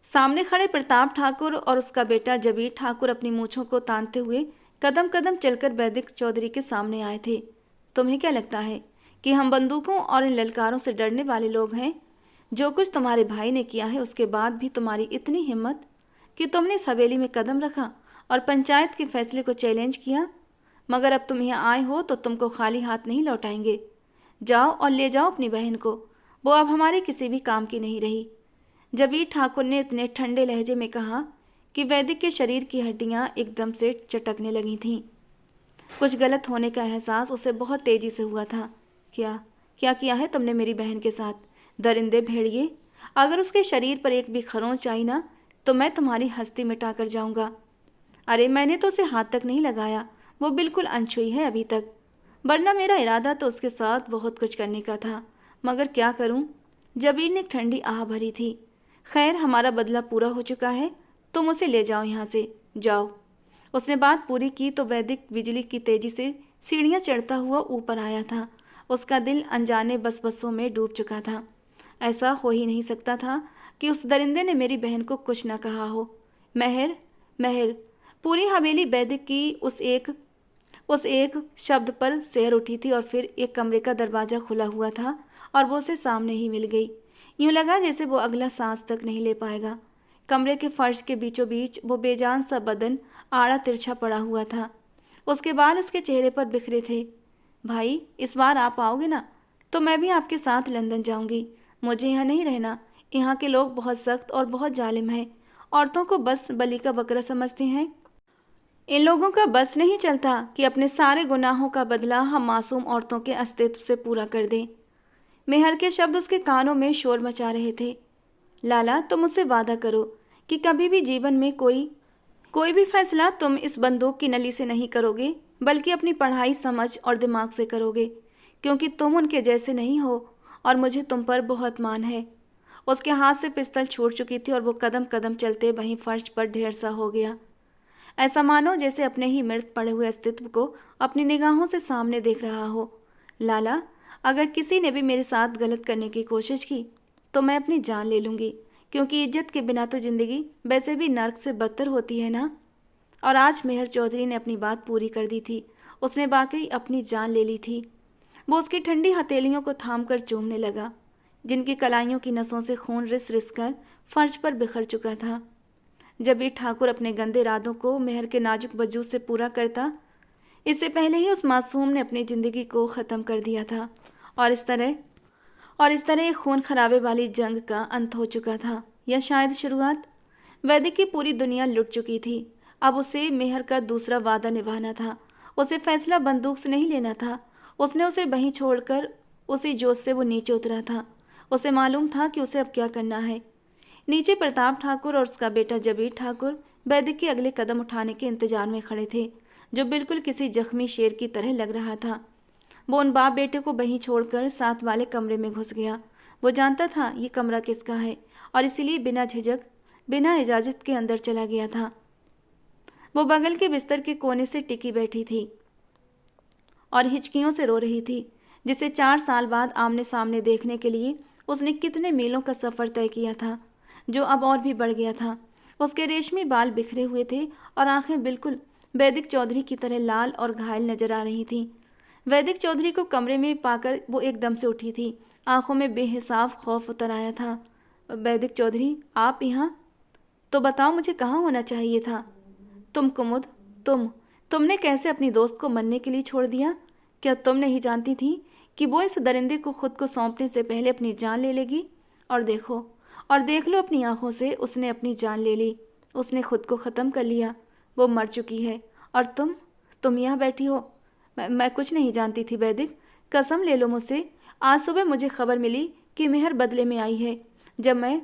सामने खड़े प्रताप ठाकुर और उसका बेटा जबीर ठाकुर अपनी मूछों को तानते हुए कदम कदम चलकर वैदिक चौधरी के सामने आए थे। तुम्हें क्या लगता है कि हम बंदूकों और इन ललकारों से डरने वाले लोग हैं? जो कुछ तुम्हारे भाई ने किया है उसके बाद भी तुम्हारी इतनी हिम्मत कि तुमने इस हवेली में कदम रखा और पंचायत के फैसले को चैलेंज किया। मगर अब तुम यहाँ आए हो तो तुमको खाली हाथ नहीं लौटाएंगे। जाओ और ले जाओ अपनी बहन को, वो अब हमारे किसी भी काम की नहीं रही। जबीर ठाकुर ने इतने ठंडे लहजे में कहा कि वैदिक के शरीर की हड्डियां एकदम से चटकने लगी थीं। कुछ गलत होने का एहसास उसे बहुत तेजी से हुआ था। क्या क्या किया है तुमने मेरी बहन के साथ? दरिंदे भेड़िए, अगर उसके शरीर पर एक भी खरोंच आई ना तो मैं तुम्हारी हस्ती मिटा कर जाऊंगा। अरे मैंने तो उसे हाथ तक नहीं लगाया, वो बिल्कुल अनछुई है अभी तक, वरना मेरा इरादा तो उसके साथ बहुत कुछ करने का था, मगर क्या करूं? जबीर ने ठंडी आह भरी थी। खैर हमारा बदला पूरा हो चुका है, तुम उसे ले जाओ यहाँ से, जाओ। उसने बात पूरी की तो वैदिक बिजली की तेजी से सीढ़ियाँ चढ़ता हुआ ऊपर आया था। उसका दिल अनजाने बसबसों में डूब चुका था। ऐसा हो ही नहीं सकता था कि उस दरिंदे ने मेरी बहन को कुछ न कहा हो। महर, महर, पूरी हवेली वैदिक की उस एक शब्द पर सैर उठी थी और फिर एक कमरे का दरवाज़ा खुला हुआ था और वो उसे सामने ही मिल गई। यूँ लगा जैसे वो अगला सांस तक नहीं ले पाएगा। कमरे के फर्श के बीचों बीच वो बेजान सा बदन आड़ा तिरछा पड़ा हुआ था। उसके बाल उसके चेहरे पर बिखरे थे। भाई, इस बार आप आओगे ना तो मैं भी आपके साथ लंदन जाऊंगी। मुझे यहाँ नहीं रहना। यहाँ के लोग बहुत सख्त और बहुत जालिम हैं। औरतों को बस बलि का बकरा समझते हैं। इन लोगों का बस नहीं चलता कि अपने सारे गुनाहों का बदला हम मासूम औरतों के अस्तित्व से पूरा कर दें। मेहर के शब्द उसके कानों में शोर मचा रहे थे। लाला, तुम मुझसे वादा करो कि कभी भी जीवन में कोई भी फैसला तुम इस बंदूक की नली से नहीं करोगे, बल्कि अपनी पढ़ाई, समझ और दिमाग से करोगे, क्योंकि तुम उनके जैसे नहीं हो और मुझे तुम पर बहुत मान है। उसके हाथ से पिस्तौल छूट चुकी थी और वो कदम कदम चलते वहीं फर्श पर ढेर सा हो गया। ऐसा मानो जैसे अपने ही मृत पड़े हुए अस्तित्व को अपनी निगाहों से सामने देख रहा हो। लाला, अगर किसी ने भी मेरे साथ गलत करने की कोशिश की तो मैं अपनी जान ले लूँगी, क्योंकि इज्जत के बिना तो ज़िंदगी वैसे भी नर्क से बदतर होती है ना। और आज मेहर चौधरी ने अपनी बात पूरी कर दी थी। उसने वाकई अपनी जान ले ली थी। वो उसकी ठंडी हथेलियों को थाम कर चूमने लगा, जिनकी कलाइयों की नसों से खून रिस रिस कर फर्श पर बिखर चुका था। जबीर ठाकुर अपने गंदे इरादों को मेहर के नाजुक वजूद से पूरा करता, इससे पहले ही उस मासूम ने अपनी ज़िंदगी को ख़त्म कर दिया था और इस तरह एक खून खराबे वाली जंग का अंत हो चुका था, या शायद शुरुआत। वैदिक की पूरी दुनिया लुट चुकी थी। अब उसे मेहर का दूसरा वादा निभाना था। उसे फैसला बंदूक से नहीं लेना था। उसने उसे वहीं छोड़कर उसी जोश से वो नीचे उतरा था। उसे मालूम था कि उसे अब क्या करना है। नीचे प्रताप ठाकुर और उसका बेटा जबीर ठाकुर वैदिक के अगले कदम उठाने के इंतजार में खड़े थे, जो बिल्कुल किसी जख्मी शेर की तरह लग रहा था। वो उन बाप बेटे को वहीं छोड़कर साथ वाले कमरे में घुस गया। वो जानता था ये कमरा किसका है और इसीलिए बिना झिझक, बिना इजाज़त के अंदर चला गया था। वो बगल के बिस्तर के कोने से टिकी बैठी थी और हिचकियों से रो रही थी, जिसे 4 साल बाद आमने सामने देखने के लिए उसने कितने मीलों का सफ़र तय किया था, जो अब और भी बढ़ गया था। उसके रेशमी बाल बिखरे हुए थे और आंखें बिल्कुल वैदिक चौधरी की तरह लाल और घायल नजर आ रही थीं। वैदिक चौधरी को कमरे में पाकर वो एकदम से उठी थी। आंखों में बेहिसाब खौफ उतर आया था। वैदिक चौधरी, आप यहाँ? तो बताओ मुझे कहाँ होना चाहिए था? तुम कुमुद, तुमने कैसे अपनी दोस्त को मरने के लिए छोड़ दिया? क्या तुम नहीं जानती थी कि वो इस दरिंदे को खुद को सौंपने से पहले अपनी जान ले लेगी? और देखो, और देख लो अपनी आंखों से, उसने अपनी जान ले ली। उसने खुद को ख़त्म कर लिया। वो मर चुकी है। और तुम यहाँ बैठी हो। मैं कुछ नहीं जानती थी वैदिक, कसम ले लो मुझसे। आज सुबह मुझे खबर मिली कि मेहर बदले में आई है। जब मैं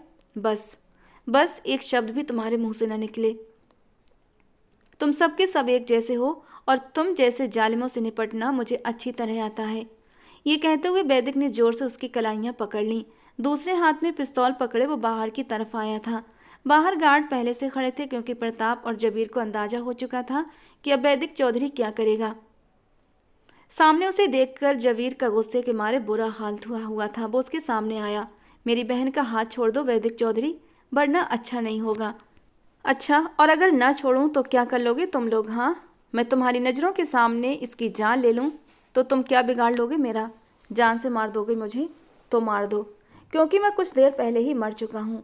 बस एक शब्द भी तुम्हारे मुंह से न निकले। तुम सबके सब एक जैसे हो और तुम जैसे जालिमों से निपटना मुझे अच्छी तरह आता है। ये कहते हुए वैदिक ने जोर से उसकी कलाइयाँ पकड़ लीं। दूसरे हाथ में पिस्तौल पकड़े वो बाहर की तरफ आया था। बाहर गार्ड पहले से खड़े थे क्योंकि प्रताप और जबीर को अंदाजा हो चुका था कि अब वैदिक चौधरी क्या करेगा। सामने उसे देखकर जबीर का गुस्से के मारे बुरा हाल हुआ था। वो उसके सामने आया। मेरी बहन का हाथ छोड़ दो वैदिक चौधरी, वरना अच्छा नहीं होगा। अच्छा, और अगर ना छोड़ूं तो क्या कर लोगे तुम लोग? हाँ, मैं तुम्हारी नज़रों के सामने इसकी जान ले लूं तो तुम क्या बिगाड़ लोगे मेरा? जान से मार दोगे मुझे तो मार दो, क्योंकि मैं कुछ देर पहले ही मर चुका हूँ।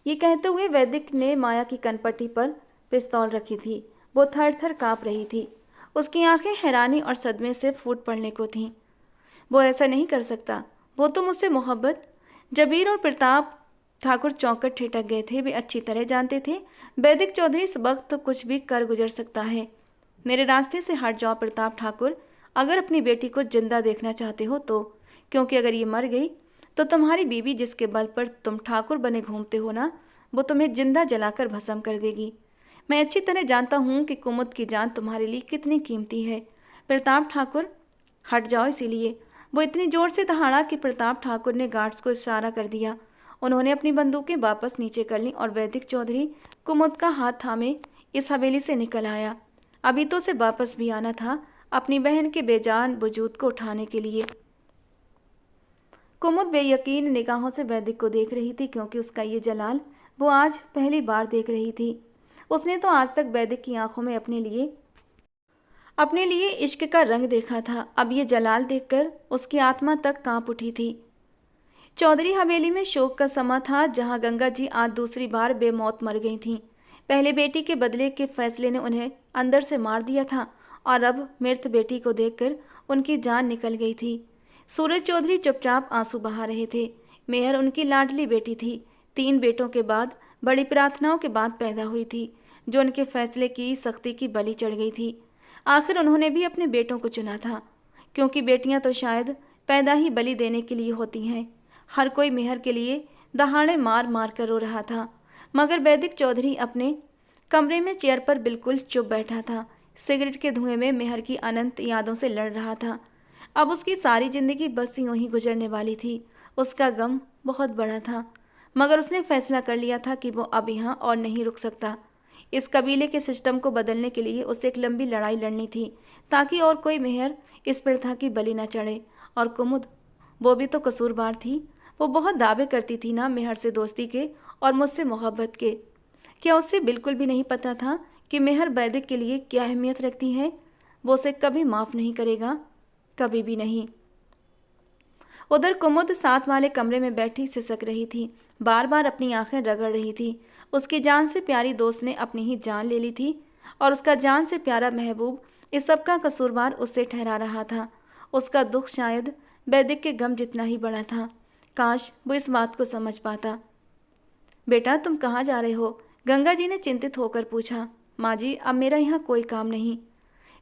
ये कहते हुए वैदिक ने माया की कनपट्टी पर पिस्तौल रखी थी। वो थर थर काँप रही थी। उसकी आंखें हैरानी और सदमे से फूट पड़ने को थीं। वो ऐसा नहीं कर सकता। वो तो मुझसे मोहब्बत। जबीर और प्रताप ठाकुर चौंकट ठिठक गए थे। वे अच्छी तरह जानते थे वैदिक चौधरी इस वक्त तो कुछ भी कर गुजर सकता है। मेरे रास्ते से हट जाओ प्रताप ठाकुर, अगर अपनी बेटी को जिंदा देखना चाहते हो तो, क्योंकि अगर ये मर गई तो तुम्हारी बीवी जिसके बल पर तुम ठाकुर बने घूमते हो ना, वो तुम्हें जिंदा जलाकर भस्म कर देगी। मैं अच्छी तरह जानता हूँ कि कुमुद की जान तुम्हारे लिए कितनी कीमती है। प्रताप ठाकुर हट जाओ। इसीलिए वो इतनी जोर से दहाड़ा कि प्रताप ठाकुर ने गार्ड्स को इशारा कर दिया। उन्होंने अपनी बंदूकें वापस नीचे कर लीं और वैदिक चौधरी कुमुद का हाथ थामे इस हवेली से निकल आया। अभी तो उसे वापस भी आना था अपनी बहन के बेजान वजूद को उठाने के लिए। कुमुद बेयकीन निगाहों से वैदिक को देख रही थी, क्योंकि उसका ये जलाल वो आज पहली बार देख रही थी। उसने तो आज तक वैदिक की आंखों में अपने लिए इश्क का रंग देखा था। अब ये जलाल देखकर उसकी आत्मा तक कांप उठी थी। चौधरी हवेली में शोक का समा था, जहां गंगा जी आज दूसरी बार बेमौत मर गई थीं। पहले बेटी के बदले के फैसले ने उन्हें अंदर से मार दिया था और अब मृत बेटी को देखकर उनकी जान निकल गई थी। सूरज चौधरी चुपचाप आंसू बहा रहे थे। मेहर उनकी लाडली बेटी थी। 3 बेटों के बाद, बड़ी प्रार्थनाओं के बाद पैदा हुई थी, जो उनके फैसले की सख्ती की बलि चढ़ गई थी। आखिर उन्होंने भी अपने बेटों को चुना था, क्योंकि बेटियां तो शायद पैदा ही बलि देने के लिए होती हैं। हर कोई मेहर के लिए दहाड़े मार मार कर रो रहा था, मगर वैदिक चौधरी अपने कमरे में चेयर पर बिल्कुल चुप बैठा था। सिगरेट के धुएं में मेहर की अनंत यादों से लड़ रहा था। अब उसकी सारी जिंदगी बस यूं ही गुजरने वाली थी। उसका गम बहुत बड़ा था, मगर उसने फैसला कर लिया था कि वो अब यहाँ और नहीं रुक सकता। इस कबीले के सिस्टम को बदलने के लिए उसे एक लंबी लड़ाई लड़नी थी, ताकि और कोई मेहर इस प्रथा की बलि न चढ़े। और कुमुद, वो भी तो कसूरवार थी। वो बहुत दावे करती थी ना मेहर से दोस्ती के और मुझसे मोहब्बत के। क्या उसे बिल्कुल भी नहीं पता था कि मेहर वैदिक के लिए क्या अहमियत रखती है? वो उसे कभी माफ़ नहीं करेगा, कभी भी नहीं। उधर कुमुद साथ वाले कमरे में बैठी सिसक रही थी, बार बार अपनी आंखें रगड़ रही थी। उसकी जान से प्यारी दोस्त ने अपनी ही जान ले ली थी और उसका जान से प्यारा महबूब इस सब का कसूरवार उससे ठहरा रहा था। उसका दुख शायद वैदिक के गम जितना ही बड़ा था। काश वो इस बात को समझ पाता। बेटा, तुम कहाँ जा रहे हो? गंगा जी ने चिंतित होकर पूछा। माँ जी, अब मेरा यहाँ कोई काम नहीं।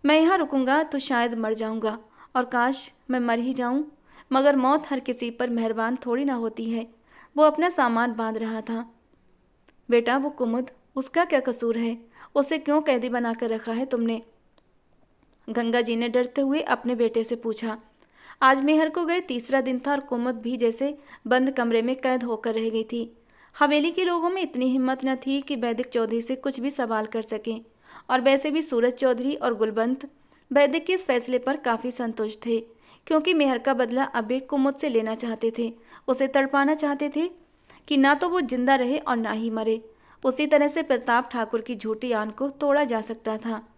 मैं यहाँ रुकूंगा तो शायद मर जाऊँगा, और काश मैं मर ही जाऊँ, मगर मौत हर किसी पर मेहरबान थोड़ी ना होती है। वो अपना सामान बांध रहा था। बेटा, वो कुमुद, उसका क्या कसूर है? उसे क्यों कैदी बनाकर रखा है तुमने? गंगा जी ने डरते हुए अपने बेटे से पूछा। आज मेहर को गए तीसरा दिन था और कुमुद भी जैसे बंद कमरे में कैद होकर रह गई थी। हवेली के लोगों में इतनी हिम्मत न थी कि वैदिक चौधरी से कुछ भी सवाल कर सकें, और वैसे भी सूरज चौधरी और गुलबंत वैदिक के इस फैसले पर काफ़ी संतुष्ट थे, क्योंकि मेहर का बदला अब एक कुमुद से लेना चाहते थे। उसे तड़पाना चाहते थे कि ना तो वो जिंदा रहे और ना ही मरे। उसी तरह से प्रताप ठाकुर की झूठी आन को तोड़ा जा सकता था,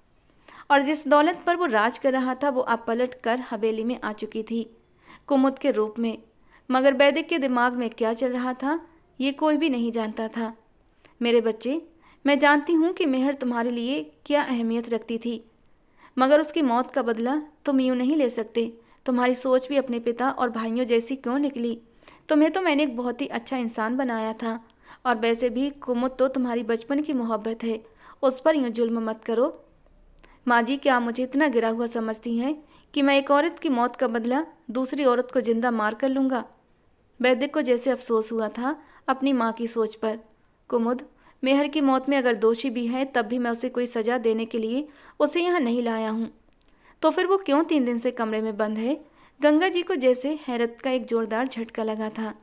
और जिस दौलत पर वो राज कर रहा था वो अब पलट कर हवेली में आ चुकी थी, कुमुद के रूप में। मगर वैदिक के दिमाग में क्या चल रहा था ये कोई भी नहीं जानता था। मेरे बच्चे, मैं जानती हूँ कि मेहर तुम्हारे लिए क्या अहमियत रखती थी, मगर उसकी मौत का बदला तुम यूं नहीं ले सकते। तुम्हारी सोच भी अपने पिता और भाइयों जैसी क्यों निकली? तुम्हें तो मैंने एक बहुत ही अच्छा इंसान बनाया था। और वैसे भी कुमुद तो तुम्हारी बचपन की मोहब्बत है, उस पर यूं जुल्म मत करो। माँ जी, क्या मुझे इतना गिरा हुआ समझती हैं कि मैं एक औरत की मौत का बदला दूसरी औरत को जिंदा मार कर लूँगा? वैदिक को जैसे अफसोस हुआ था अपनी माँ की सोच पर। कुमुद, मेहर की मौत में अगर दोषी भी है तब भी मैं उसे कोई सजा देने के लिए उसे यहाँ नहीं लाया हूँ। तो फिर वो क्यों 3 दिन से कमरे में बंद है? गंगा जी को जैसे हैरत का एक जोरदार झटका लगा था।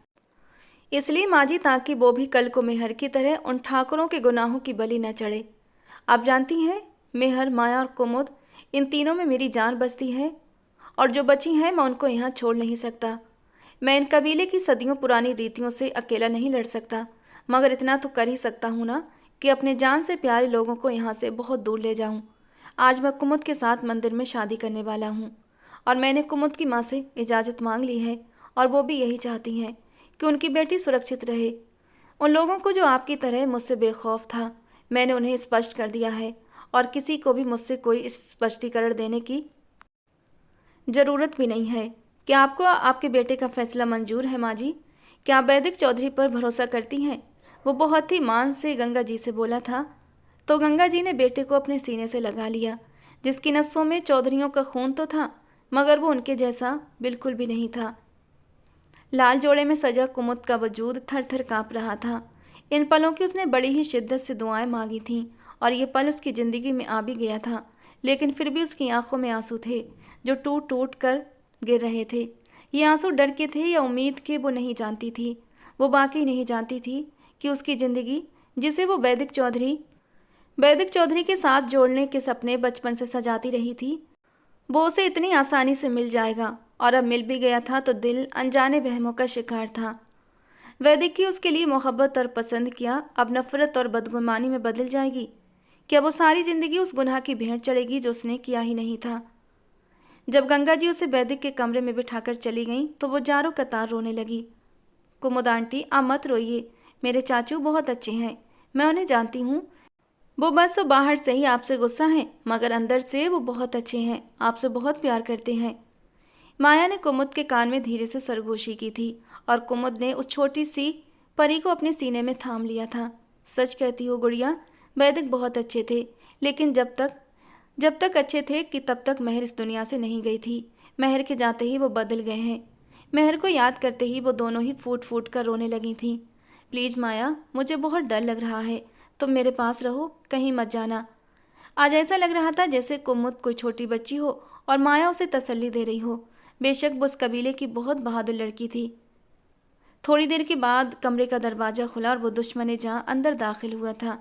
इसलिए माँ जी, ताकि वो भी कल को मेहर की तरह उन ठाकुरों के गुनाहों की बलि न चढ़े। आप जानती हैं, मेहर, माया और कुमुद, इन तीनों में मेरी जान बसती है, और जो बची हैं मैं उनको यहाँ छोड़ नहीं सकता। मैं इन कबीले की सदियों पुरानी रीतियों से अकेला नहीं लड़ सकता, मगर इतना तो कर ही सकता हूँ ना कि अपने जान से प्यारे लोगों को यहाँ से बहुत दूर ले जाऊँ। आज मैं कुमुद के साथ मंदिर में शादी करने वाला हूँ, और मैंने कुमुद की माँ से इजाज़त मांग ली है, और वो भी यही चाहती हैं कि उनकी बेटी सुरक्षित रहे। उन लोगों को जो आपकी तरह मुझसे बेखौफ था, मैंने उन्हें स्पष्ट कर दिया है, और किसी को भी मुझसे कोई स्पष्टीकरण देने की ज़रूरत भी नहीं है। क्या आपको आपके बेटे का फैसला मंजूर है माँ जी? क्या आप वैदिक चौधरी पर भरोसा करती हैं? वो बहुत ही मान से गंगा जी से बोला था। तो गंगा जी ने बेटे को अपने सीने से लगा लिया, जिसकी नसों में चौधरियों का खून तो था, मगर वो उनके जैसा बिल्कुल भी नहीं था। लाल जोड़े में सजा कुमुद का वजूद थर थर काँप रहा था। इन पलों की उसने बड़ी ही शिद्दत से दुआएं मांगी थीं, और ये पल उसकी ज़िंदगी में आ भी गया था, लेकिन फिर भी उसकी आंखों में आंसू थे जो टूट टूट कर गिर रहे थे। ये आंसू डर के थे या उम्मीद के, वो नहीं जानती थी। वो वाकई नहीं जानती थी कि उसकी ज़िंदगी, जिसे वो वैदिक चौधरी के साथ जोड़ने के सपने बचपन से सजाती रही थी, वो उसे इतनी आसानी से मिल जाएगा। और अब मिल भी गया था तो दिल अनजाने वहमों का शिकार था। वैदिक की उसके लिए मोहब्बत और पसंद किया अब नफरत और बदगुमानी में बदल जाएगी। क्या वो सारी जिंदगी उस गुनाह की भेंट चढ़ेगी जो उसने किया ही नहीं था? जब गंगा जी उसे वैदिक के कमरे में बिठाकर चली गईं तो वो जारों कतार रोने लगी। कुमुद आंटी, आप मत रोइए, मेरे चाचू बहुत अच्छे हैं, मैं उन्हें जानती हूँ। वो बस बाहर से ही आपसे गुस्सा हैं, मगर अंदर से वो बहुत अच्छे हैं, आपसे बहुत प्यार करते हैं। माया ने कुमुद के कान में धीरे से सरगोशी की थी, और कुमुद ने उस छोटी सी परी को अपने सीने में थाम लिया था। सच कहती हो गुड़िया, वैदिक बहुत अच्छे थे, लेकिन जब तक अच्छे थे कि तब तक मेहर इस दुनिया से नहीं गई थी। मेहर के जाते ही वो बदल गए हैं। मेहर को याद करते ही वो दोनों ही फूट फूट कर रोने लगी थीं। प्लीज़ माया, मुझे बहुत डर लग रहा है, तुम मेरे पास रहो, कहीं मत जाना। आज ऐसा लग रहा था जैसे कुमुद कोई छोटी बच्ची हो और माया उसे तसल्ली दे रही हो। बेशक वो उस कबीले की बहुत बहादुर लड़की थी। थोड़ी देर के बाद कमरे का दरवाज़ा खुला और वो दुश्मन जहां अंदर दाखिल हुआ था।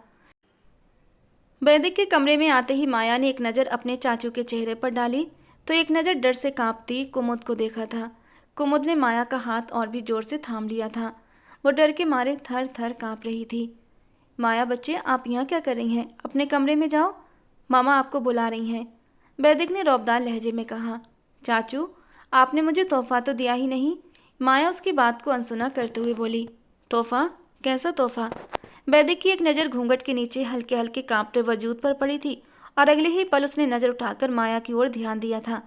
वैदिक के कमरे में आते ही माया ने एक नज़र अपने चाचू के चेहरे पर डाली तो एक नज़र डर से कांपती कुमुद को देखा था। कुमुद ने माया का हाथ और भी जोर से थाम लिया था। वो डर के मारे थर थर कांप रही थी। माया बच्चे, आप यहाँ क्या कर रही हैं? अपने कमरे में जाओ, मामा आपको बुला रही हैं, वैदिक ने रौबदार लहजे में कहा। चाचू, आपने मुझे तोहफा तो दिया ही नहीं, माया उसकी बात को अनसुना करते हुए बोली। तोहफा? कैसा तोहफा? वैदिक की एक नज़र घूंघट के नीचे हल्के हल्के कांपते वजूद पर पड़ी थी, और अगले ही पल उसने नज़र उठाकर माया की ओर ध्यान दिया था।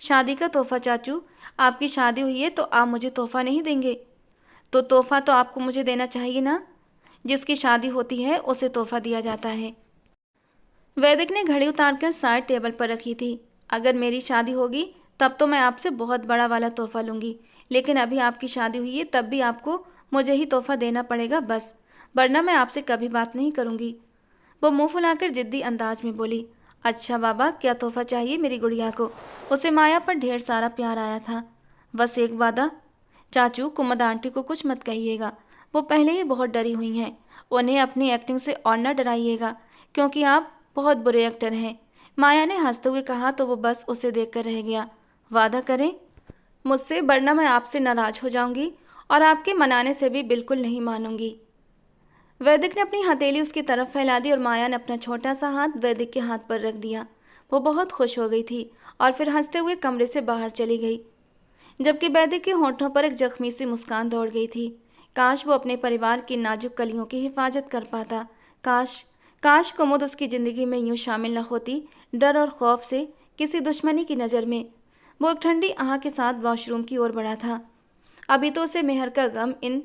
शादी का तोहफा चाचू, आपकी शादी हुई है तो आप मुझे तोहफा नहीं देंगे? तो तोहफा तो आपको मुझे देना चाहिए ना, जिसकी शादी होती है उसे तोहफा दिया जाता है। वैदिक ने घड़ी उतारकर साइड टेबल पर रखी थी। अगर मेरी शादी होगी तब तो मैं आपसे बहुत बड़ा वाला तोहफा लूँगी, लेकिन अभी आपकी शादी हुई है तब भी आपको मुझे ही तोहफा देना पड़ेगा बस, वरना मैं आपसे कभी बात नहीं करूँगी। वो मुंह फुलाकर जिद्दी अंदाज में बोली। अच्छा बाबा, क्या तोहफा चाहिए मेरी गुड़िया को? उसे माया पर ढेर सारा प्यार आया था। बस एक वादा चाचू, कुमुद आंटी को कुछ मत कहिएगा, वो पहले ही बहुत डरी हुई हैं। उन्हें अपनी एक्टिंग से और न डराइएगा, क्योंकि आप बहुत बुरे एक्टर हैं। माया ने हंसते हुए कहा तो वो बस उसे देखकर रह गया। वादा करें मुझसे, वरना मैं आपसे नाराज हो जाऊंगी और आपके मनाने से भी बिल्कुल नहीं मानूंगी। वैदिक ने अपनी हथेली उसकी तरफ फैला दी और माया ने अपना छोटा सा हाथ वैदिक के हाथ पर रख दिया। वो बहुत खुश हो गई थी और फिर हंसते हुए कमरे से बाहर चली गई, जबकि वैदिक के होठों पर एक जख्मी सी मुस्कान दौड़ गई थी। काश वो अपने परिवार की नाजुक कलियों की हिफाजत कर पाता। काश कुमुद उसकी ज़िंदगी में यूं शामिल न होती। डर और खौफ से, किसी दुश्मनी की नज़र में, वो एक ठंडी आह के साथ वॉशरूम की ओर बढ़ा था। अभी तो उसे मेहर का गम इन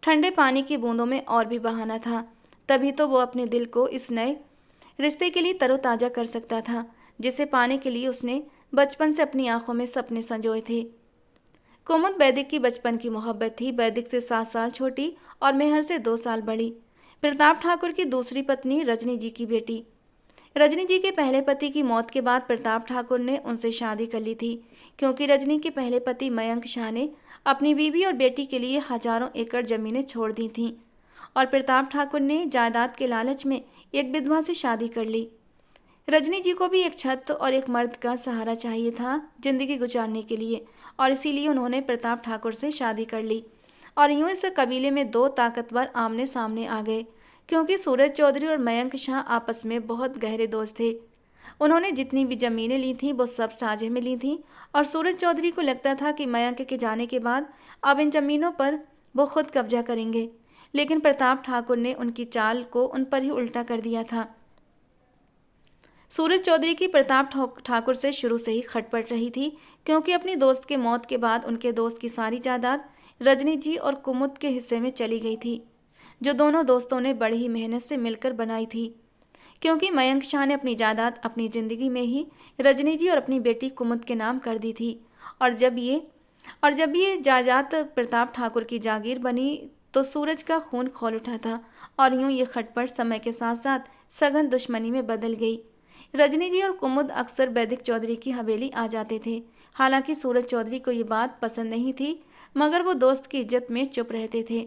ठंडे पानी की बूंदों में और भी बहाना था। तभी तो वो अपने दिल को इस नए रिश्ते के लिए तरोताज़ा कर सकता था, जिसे पाने के लिए उसने बचपन से अपनी आंखों में सपने संजोए थे। कुमुद वैदिक की बचपन की मोहब्बत थी। वैदिक से 7 साल छोटी और मेहर से 2 साल बड़ी। प्रताप ठाकुर की दूसरी पत्नी रजनी जी की बेटी। रजनी जी के पहले पति की मौत के बाद प्रताप ठाकुर ने उनसे शादी कर ली थी, क्योंकि रजनी के पहले पति मयंक शाह ने अपनी बीवी और बेटी के लिए हजारों एकड़ जमीनें छोड़ दी थीं और प्रताप ठाकुर ने जायदाद के लालच में एक विधवा से शादी कर ली। रजनी जी को भी एक छत और एक मर्द का सहारा चाहिए था जिंदगी गुजारने के लिए, और इसीलिए उन्होंने प्रताप ठाकुर से शादी कर ली। और यूं इस कबीले में 2 ताकतवर आमने सामने आ गए, क्योंकि सूरज चौधरी और मयंक शाह आपस में बहुत गहरे दोस्त थे। उन्होंने जितनी भी ज़मीनें ली थीं वो सब साझे में ली थीं, और सूरज चौधरी को लगता था कि मयंक के जाने के बाद अब इन ज़मीनों पर वो खुद कब्जा करेंगे। लेकिन प्रताप ठाकुर ने उनकी चाल को उन पर ही उल्टा कर दिया था। सूरज चौधरी की प्रताप ठाकुर से शुरू से ही खटपट रही थी, क्योंकि अपनी दोस्त के मौत के बाद उनके दोस्त की सारी जायदाद रजनी जी और कुमुद के हिस्से में चली गई थी, जो दोनों दोस्तों ने बड़ी ही मेहनत से मिलकर बनाई थी। क्योंकि मयंक शाह ने अपनी जायदाद अपनी ज़िंदगी में ही रजनी जी और अपनी बेटी कुमुद के नाम कर दी थी, और जब ये जायदाद प्रताप ठाकुर की जागीर बनी तो सूरज का खून खौल उठा था, और यूं ये खटपट समय के साथ साथ सघन दुश्मनी में बदल गई। रजनी जी और कुमुद अक्सर वैदिक चौधरी की हवेली आ जाते थे। हालांकि सूरज चौधरी को ये बात पसंद नहीं थी, मगर वो दोस्त की इज्जत में चुप रहते थे।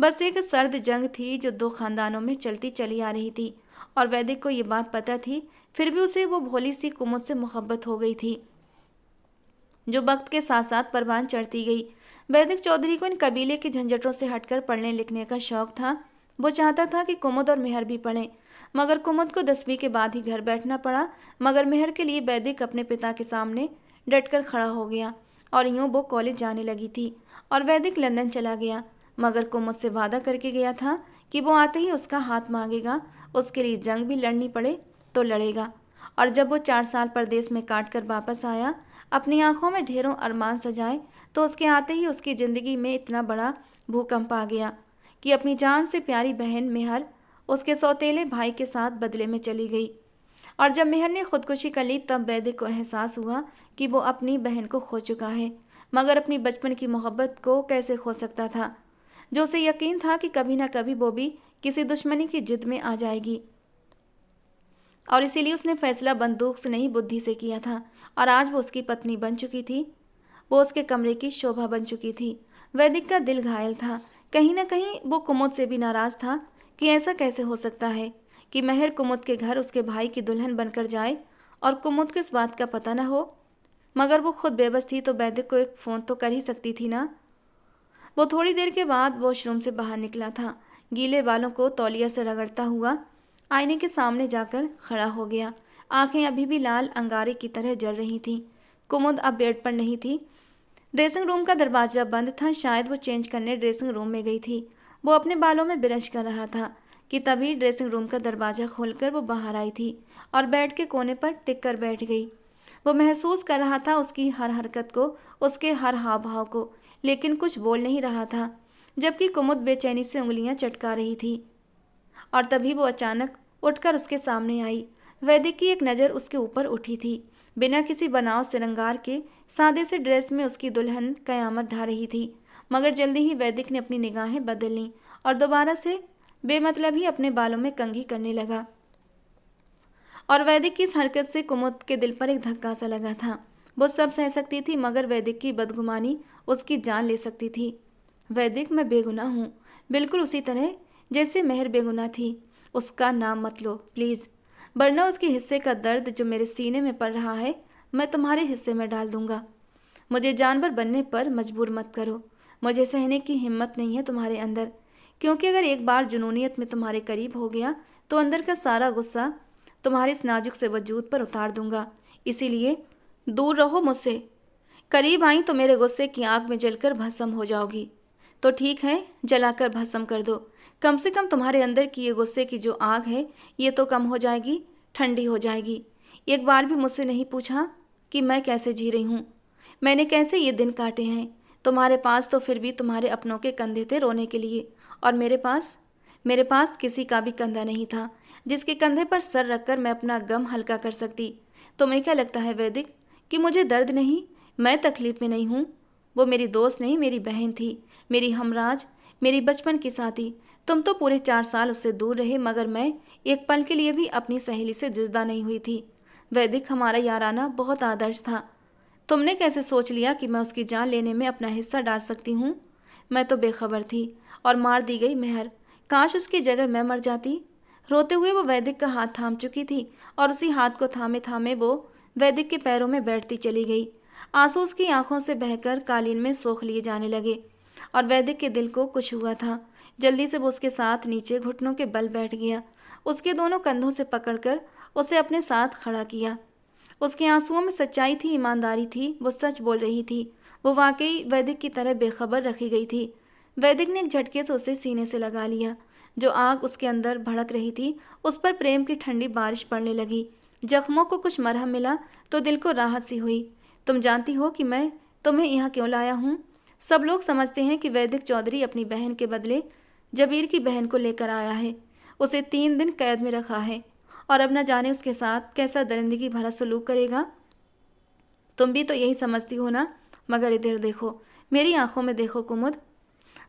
बस एक सर्द जंग थी जो 2 खानदानों में चलती चली आ रही थी, और वैदिक को ये बात पता थी। फिर भी उसे वो भोली सी कुमुद से मोहब्बत हो गई थी, जो वक्त के साथ साथ परवान चढ़ती गई। वैदिक चौधरी को इन कबीले के झंझटों से हटकर पढ़ने लिखने का शौक था। वो चाहता था कि कुमुद और मेहर भी पढ़ें, मगर कुमुद को 10वीं के बाद ही घर बैठना पड़ा। मगर मेहर के लिए वैदिक अपने पिता के सामने डटकर खड़ा हो गया, और यूं वो कॉलेज जाने लगी थी और वैदिक लंदन चला गया। मगर कुमुद से वादा करके गया था कि वो आते ही उसका हाथ मांगेगा, उसके लिए जंग भी लड़नी पड़े तो लड़ेगा। और जब वो 4 साल परदेश में काट कर वापस आया, अपनी आंखों में ढेरों अरमान सजाए, तो उसके आते ही उसकी ज़िंदगी में इतना बड़ा भूकंप आ गया कि अपनी जान से प्यारी बहन मेहर उसके सौतेले भाई के साथ बदले में चली गई। और जब मेहर ने खुदकुशी कर ली, तब वैदिक को एहसास हुआ कि वो अपनी बहन को खो चुका है, मगर अपनी बचपन की मोहब्बत को कैसे खो सकता था, जो उसे यकीन था कि कभी ना कभी वो भी किसी दुश्मनी की जिद में आ जाएगी। और इसीलिए उसने फैसला बंदूक से नहीं बुद्धि से किया था, और आज वो उसकी पत्नी बन चुकी थी। वो उसके कमरे की शोभा बन चुकी थी। वैदिक का दिल घायल था। कहीं ना कहीं वो कुमुद से भी नाराज़ था कि ऐसा कैसे हो सकता है कि मेहर कुमुद के घर उसके भाई की दुल्हन बनकर जाए और कुमुद को इस बात का पता ना हो। मगर वो खुद बेबस थी तो वैदिक को एक फ़ोन तो कर ही सकती थी ना। वो थोड़ी देर के बाद वॉशरूम से बाहर निकला था। गीले बालों को तौलिया से रगड़ता हुआ आईने के सामने जाकर खड़ा हो गया। आंखें अभी भी लाल अंगारे की तरह जल रही थीं। कुमुद अब बेड पर नहीं थी। ड्रेसिंग रूम का दरवाज़ा बंद था। शायद वो चेंज करने ड्रेसिंग रूम में गई थी। वो अपने बालों में ब्रश कर रहा था कि तभी ड्रेसिंग रूम का दरवाज़ा खोलकर वो बाहर आई थी और बेड के कोने पर टिक कर बैठ गई। वो महसूस कर रहा था उसकी हर हरकत को, उसके हर हाव भाव को, लेकिन कुछ बोल नहीं रहा था, जबकि कुमुद बेचैनी से उंगलियां चटका रही थी। और तभी वो अचानक उठकर उसके सामने आई। वैदिक की एक नज़र उसके ऊपर उठी थी। बिना किसी बनाव श्रृंगार के सादे से ड्रेस में उसकी दुल्हन कयामत ढा रही थी। मगर जल्दी ही वैदिक ने अपनी निगाहें बदल लीं और दोबारा से बेमतलब ही अपने बालों में कंघी करने लगा। और वैदिक की इस हरकत से कुमुद के दिल पर एक धक्का सा लगा था। वो सब सह सकती थी, मगर वैदिक की बदगुमानी उसकी जान ले सकती थी। वैदिक, मैं बेगुनाह हूँ, बिल्कुल उसी तरह जैसे मेहर बेगुनाह थी। उसका नाम मत लो प्लीज़, वरना उसके हिस्से का दर्द जो मेरे सीने में पड़ रहा है मैं तुम्हारे हिस्से में डाल दूंगा। मुझे जानवर बनने पर मजबूर मत करो। मुझे सहने की हिम्मत नहीं है तुम्हारे अंदर, क्योंकि अगर एक बार जुनूनियत में तुम्हारे करीब हो गया तो अंदर का सारा गुस्सा तुम्हारे इस नाजुक से वजूद पर उतार दूंगा। इसीलिए दूर रहो मुझसे। करीब आई तो मेरे गुस्से की आग में जलकर भस्म हो जाओगी। तो ठीक है, जलाकर भस्म कर दो। कम से कम तुम्हारे अंदर की ये गुस्से की जो आग है ये तो कम हो जाएगी, ठंडी हो जाएगी। एक बार भी मुझसे नहीं पूछा कि मैं कैसे जी रही हूँ, मैंने कैसे ये दिन काटे हैं। तुम्हारे पास तो फिर भी तुम्हारे अपनों के कंधे थे रोने के लिए, और मेरे पास किसी का भी कंधा नहीं था जिसके कंधे पर सर रखकर मैं अपना गम हल्का कर सकती। तुम्हें क्या लगता है वैदिक कि मुझे दर्द नहीं, मैं तकलीफ में नहीं हूँ? वो मेरी दोस्त नहीं, मेरी बहन थी, मेरी हमराज, मेरी बचपन की साथी। तुम तो पूरे 4 साल उससे दूर रहे, मगर मैं एक पल के लिए भी अपनी सहेली से जुदा नहीं हुई थी। वैदिक, हमारा याराना बहुत आदर्श था। तुमने कैसे सोच लिया कि मैं उसकी जान लेने में अपना हिस्सा डाल सकती हूँ? मैं तो बेखबर थी और मार दी गई मेहर। काश उसकी जगह मैं मर जाती। रोते हुए वो वैदिक का हाथ थाम चुकी थी और उसी हाथ को थामे थामे वो वैदिक के पैरों में बैठती चली गई। आंसू उसकी आंखों से बहकर कालीन में सोख लिए जाने लगे और वैदिक के दिल को कुछ हुआ था। जल्दी से वो उसके साथ नीचे घुटनों के बल बैठ गया, उसके दोनों कंधों से पकड़कर उसे अपने साथ खड़ा किया। उसके आंसुओं में सच्चाई थी, ईमानदारी थी, वो सच बोल रही थी। वो वाकई वैदिक की तरह बेखबर रखी गई थी। वैदिक ने एक झटके से उसे सीने से लगा लिया। जो आग उसके अंदर भड़क रही थी उस पर प्रेम की ठंडी बारिश पड़ने लगी। जख्मों को कुछ मरहम मिला तो दिल को राहत सी हुई। तुम जानती हो कि मैं तुम्हें यहाँ क्यों लाया हूँ? सब लोग समझते हैं कि वैदिक चौधरी अपनी बहन के बदले जबीर की बहन को लेकर आया है, उसे 3 दिन कैद में रखा है और अब न जाने उसके साथ कैसा दरिंदगी भरा सलूक करेगा। तुम भी तो यही समझती हो ना? मगर इधर देखो, मेरी आंखों में देखो कुमुद।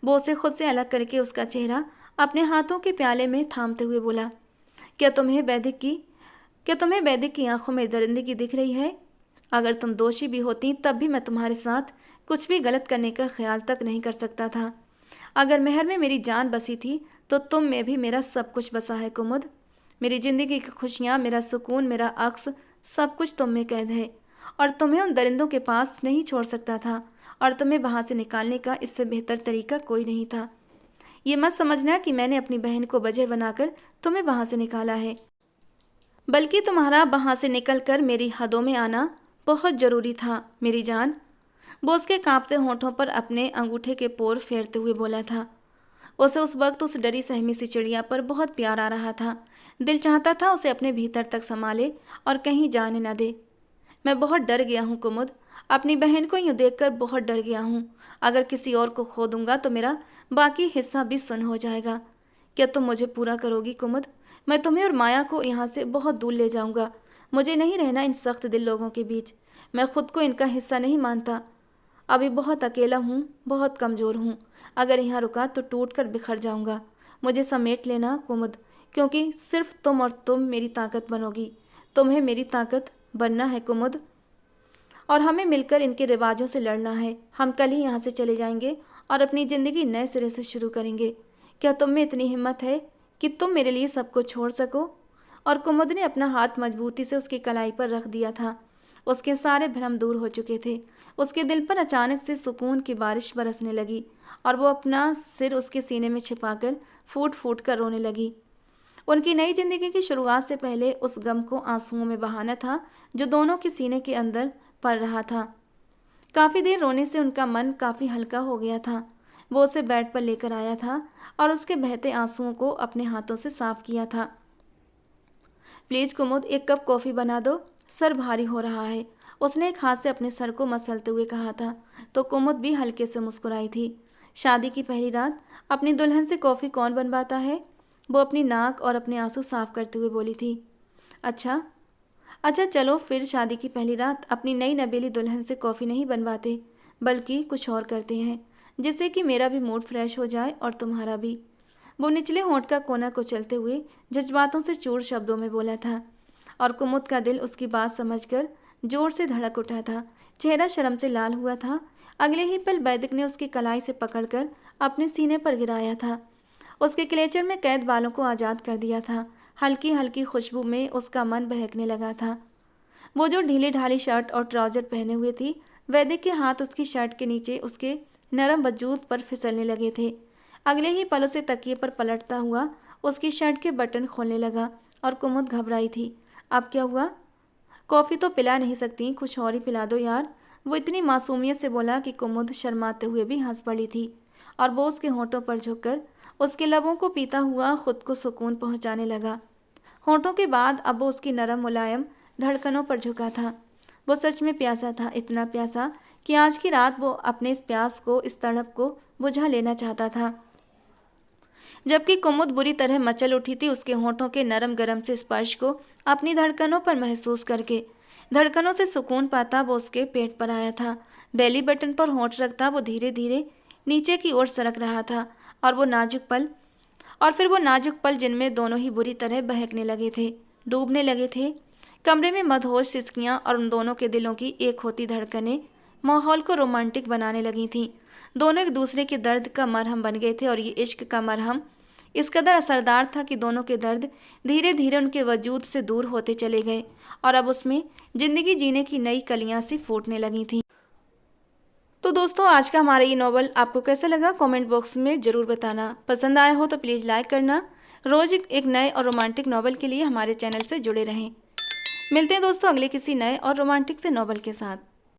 वो उसे खुद से अलग करके उसका चेहरा अपने हाथों के प्याले में थामते हुए बोला, क्या तुम्हें वैदिक की आंखों में दरिंदगी दिख रही है? अगर तुम दोषी भी होती तब भी मैं तुम्हारे साथ कुछ भी गलत करने का ख्याल तक नहीं कर सकता था। अगर मेहर में मेरी जान बसी थी तो तुम में भी मेरा सब कुछ बसा है कुमुद। मेरी ज़िंदगी की खुशियाँ, मेरा सुकून, मेरा अक्स, सब कुछ तुम में कैद है और तुम्हें उन दरिंदों के पास नहीं छोड़ सकता था और तुम्हें वहाँ से निकालने का इससे बेहतर तरीका कोई नहीं था। ये मत समझना कि मैंने अपनी बहन को वजह बनाकर तुम्हें वहाँ से निकाला है, बल्कि तुम्हारा वहाँ से निकलकर मेरी हदों में आना बहुत ज़रूरी था मेरी जान। वो उसके कांपते होंठों पर अपने अंगूठे के पोर फेरते हुए बोला था। उसे उस वक्त उस डरी सहमी सी चिड़िया पर बहुत प्यार आ रहा था। दिल चाहता था उसे अपने भीतर तक संभाले और कहीं जाने न दे। मैं बहुत डर गया हूँ कुमुद, अपनी बहन को यूँ देखकर बहुत डर गया हूँ। अगर किसी और को खो दूंगा तो मेरा बाकी हिस्सा भी सुन्न हो जाएगा। क्या तुम मुझे पूरा करोगी कुमुद? मैं तुम्हें और माया को यहाँ से बहुत दूर ले जाऊँगा। मुझे नहीं रहना इन सख्त दिल लोगों के बीच। मैं खुद को इनका हिस्सा नहीं मानता। अभी बहुत अकेला हूँ, बहुत कमज़ोर हूँ। अगर यहाँ रुका तो टूट कर बिखर जाऊँगा। मुझे समेट लेना कुमुद, क्योंकि सिर्फ तुम और तुम मेरी ताकत बनोगी। तुम्हें मेरी ताकत बनना है कुमुद, और हमें मिलकर इनके रिवाजों से लड़ना है। हम कल ही यहाँ से चले जाएंगे और अपनी ज़िंदगी नए सिरे से शुरू करेंगे। क्या तुम में इतनी हिम्मत है कि तुम मेरे लिए सब कुछ छोड़ सको? और कुमुद ने अपना हाथ मजबूती से उसकी कलाई पर रख दिया था। उसके सारे भ्रम दूर हो चुके थे। उसके दिल पर अचानक से सुकून की बारिश बरसने लगी और वो अपना सिर उसके सीने में छिपाकर फूट फूट कर रोने लगी। उनकी नई जिंदगी की शुरुआत से पहले उस गम को आंसुओं में बहाना था जो दोनों के सीने के अंदर पल रहा था। काफ़ी देर रोने से उनका मन काफ़ी हल्का हो गया था। वो उसे बेड पर लेकर आया था और उसके बहते आंसुओं को अपने हाथों से साफ किया था। प्लीज़ कुमुद, 1 कप कॉफ़ी बना दो, सर भारी हो रहा है। उसने एक हाथ से अपने सर को मसलते हुए कहा था तो कुमुद भी हल्के से मुस्कुराई थी। शादी की पहली रात अपनी दुल्हन से कॉफ़ी कौन बनवाता है? वो अपनी नाक और अपने आंसू साफ करते हुए बोली थी। अच्छा चलो फिर शादी की पहली रात अपनी नई नबेली दुल्हन से कॉफ़ी नहीं बनवाते, बल्कि कुछ और करते हैं जिससे कि मेरा भी मूड फ्रेश हो जाए और तुम्हारा भी। वो निचले होंठ का कोना कुचलते हुए जज्बातों से चूर शब्दों में बोला था और कुमुद का दिल उसकी बात समझकर जोर से धड़क उठा था। चेहरा शर्म से लाल हुआ था। अगले ही पल वैदिक ने उसकी कलाई से पकड़कर अपने सीने पर गिराया था। उसके क्लेचर में कैद बालों को आज़ाद कर दिया था। हल्की हल्की खुशबू में उसका मन बहकने लगा था। वो जो ढीली ढाली शर्ट और ट्राउजर पहने हुए थी, वैदिक के हाथ उसकी शर्ट के नीचे उसके नरम वजूद पर फिसलने लगे थे। अगले ही पल उसे तकिए पर पलटता हुआ उसकी शर्ट के बटन खोलने लगा और कुमुद घबराई थी। अब क्या हुआ? कॉफ़ी तो पिला नहीं सकती, कुछ और ही पिला दो यार। वो इतनी मासूमियत से बोला कि कुमुद शर्माते हुए भी हंस पड़ी थी। और वो उसके होठों पर झुककर उसके लबों को पीता हुआ खुद को सुकून पहुंचाने लगा। होठों के बाद अब वो उसकी नरम मुलायम धड़कनों पर झुका था। वो सच में प्यासा था, इतना प्यासा कि आज की रात वो अपने इस प्यास को, इस तड़प को बुझा लेना चाहता था। जबकि कुमुद बुरी तरह मचल उठी थी उसके होठों के नरम गरम से स्पर्श को अपनी धड़कनों पर महसूस करके। धड़कनों से सुकून पाता वो उसके पेट पर आया था। बेली बटन पर होठ रखता वो धीरे धीरे नीचे की ओर सरक रहा था और फिर वो नाजुक पल जिनमें दोनों ही बुरी तरह बहकने लगे थे, डूबने लगे थे। कमरे में मदहोश सिसकियां और उन दोनों के दिलों की एक होती धड़कनें माहौल को रोमांटिक बनाने लगी थीं। दोनों एक दूसरे के दर्द का मरहम बन गए थे और ये इश्क का मरहम इस कदर असरदार था कि दोनों के दर्द धीरे धीरे उनके वजूद से दूर होते चले गए और अब उसमें जिंदगी जीने की नई कलियां सी फूटने लगी थीं। तो दोस्तों, आज का हमारा ये नॉवल आपको कैसा लगा कमेंट बॉक्स में ज़रूर बताना। पसंद आया हो तो प्लीज़ लाइक करना। रोज़ एक नए और रोमांटिक नॉवल के लिए हमारे चैनल से जुड़े रहें। मिलते हैं दोस्तों अगले किसी नए और रोमांटिक से नॉवल के साथ।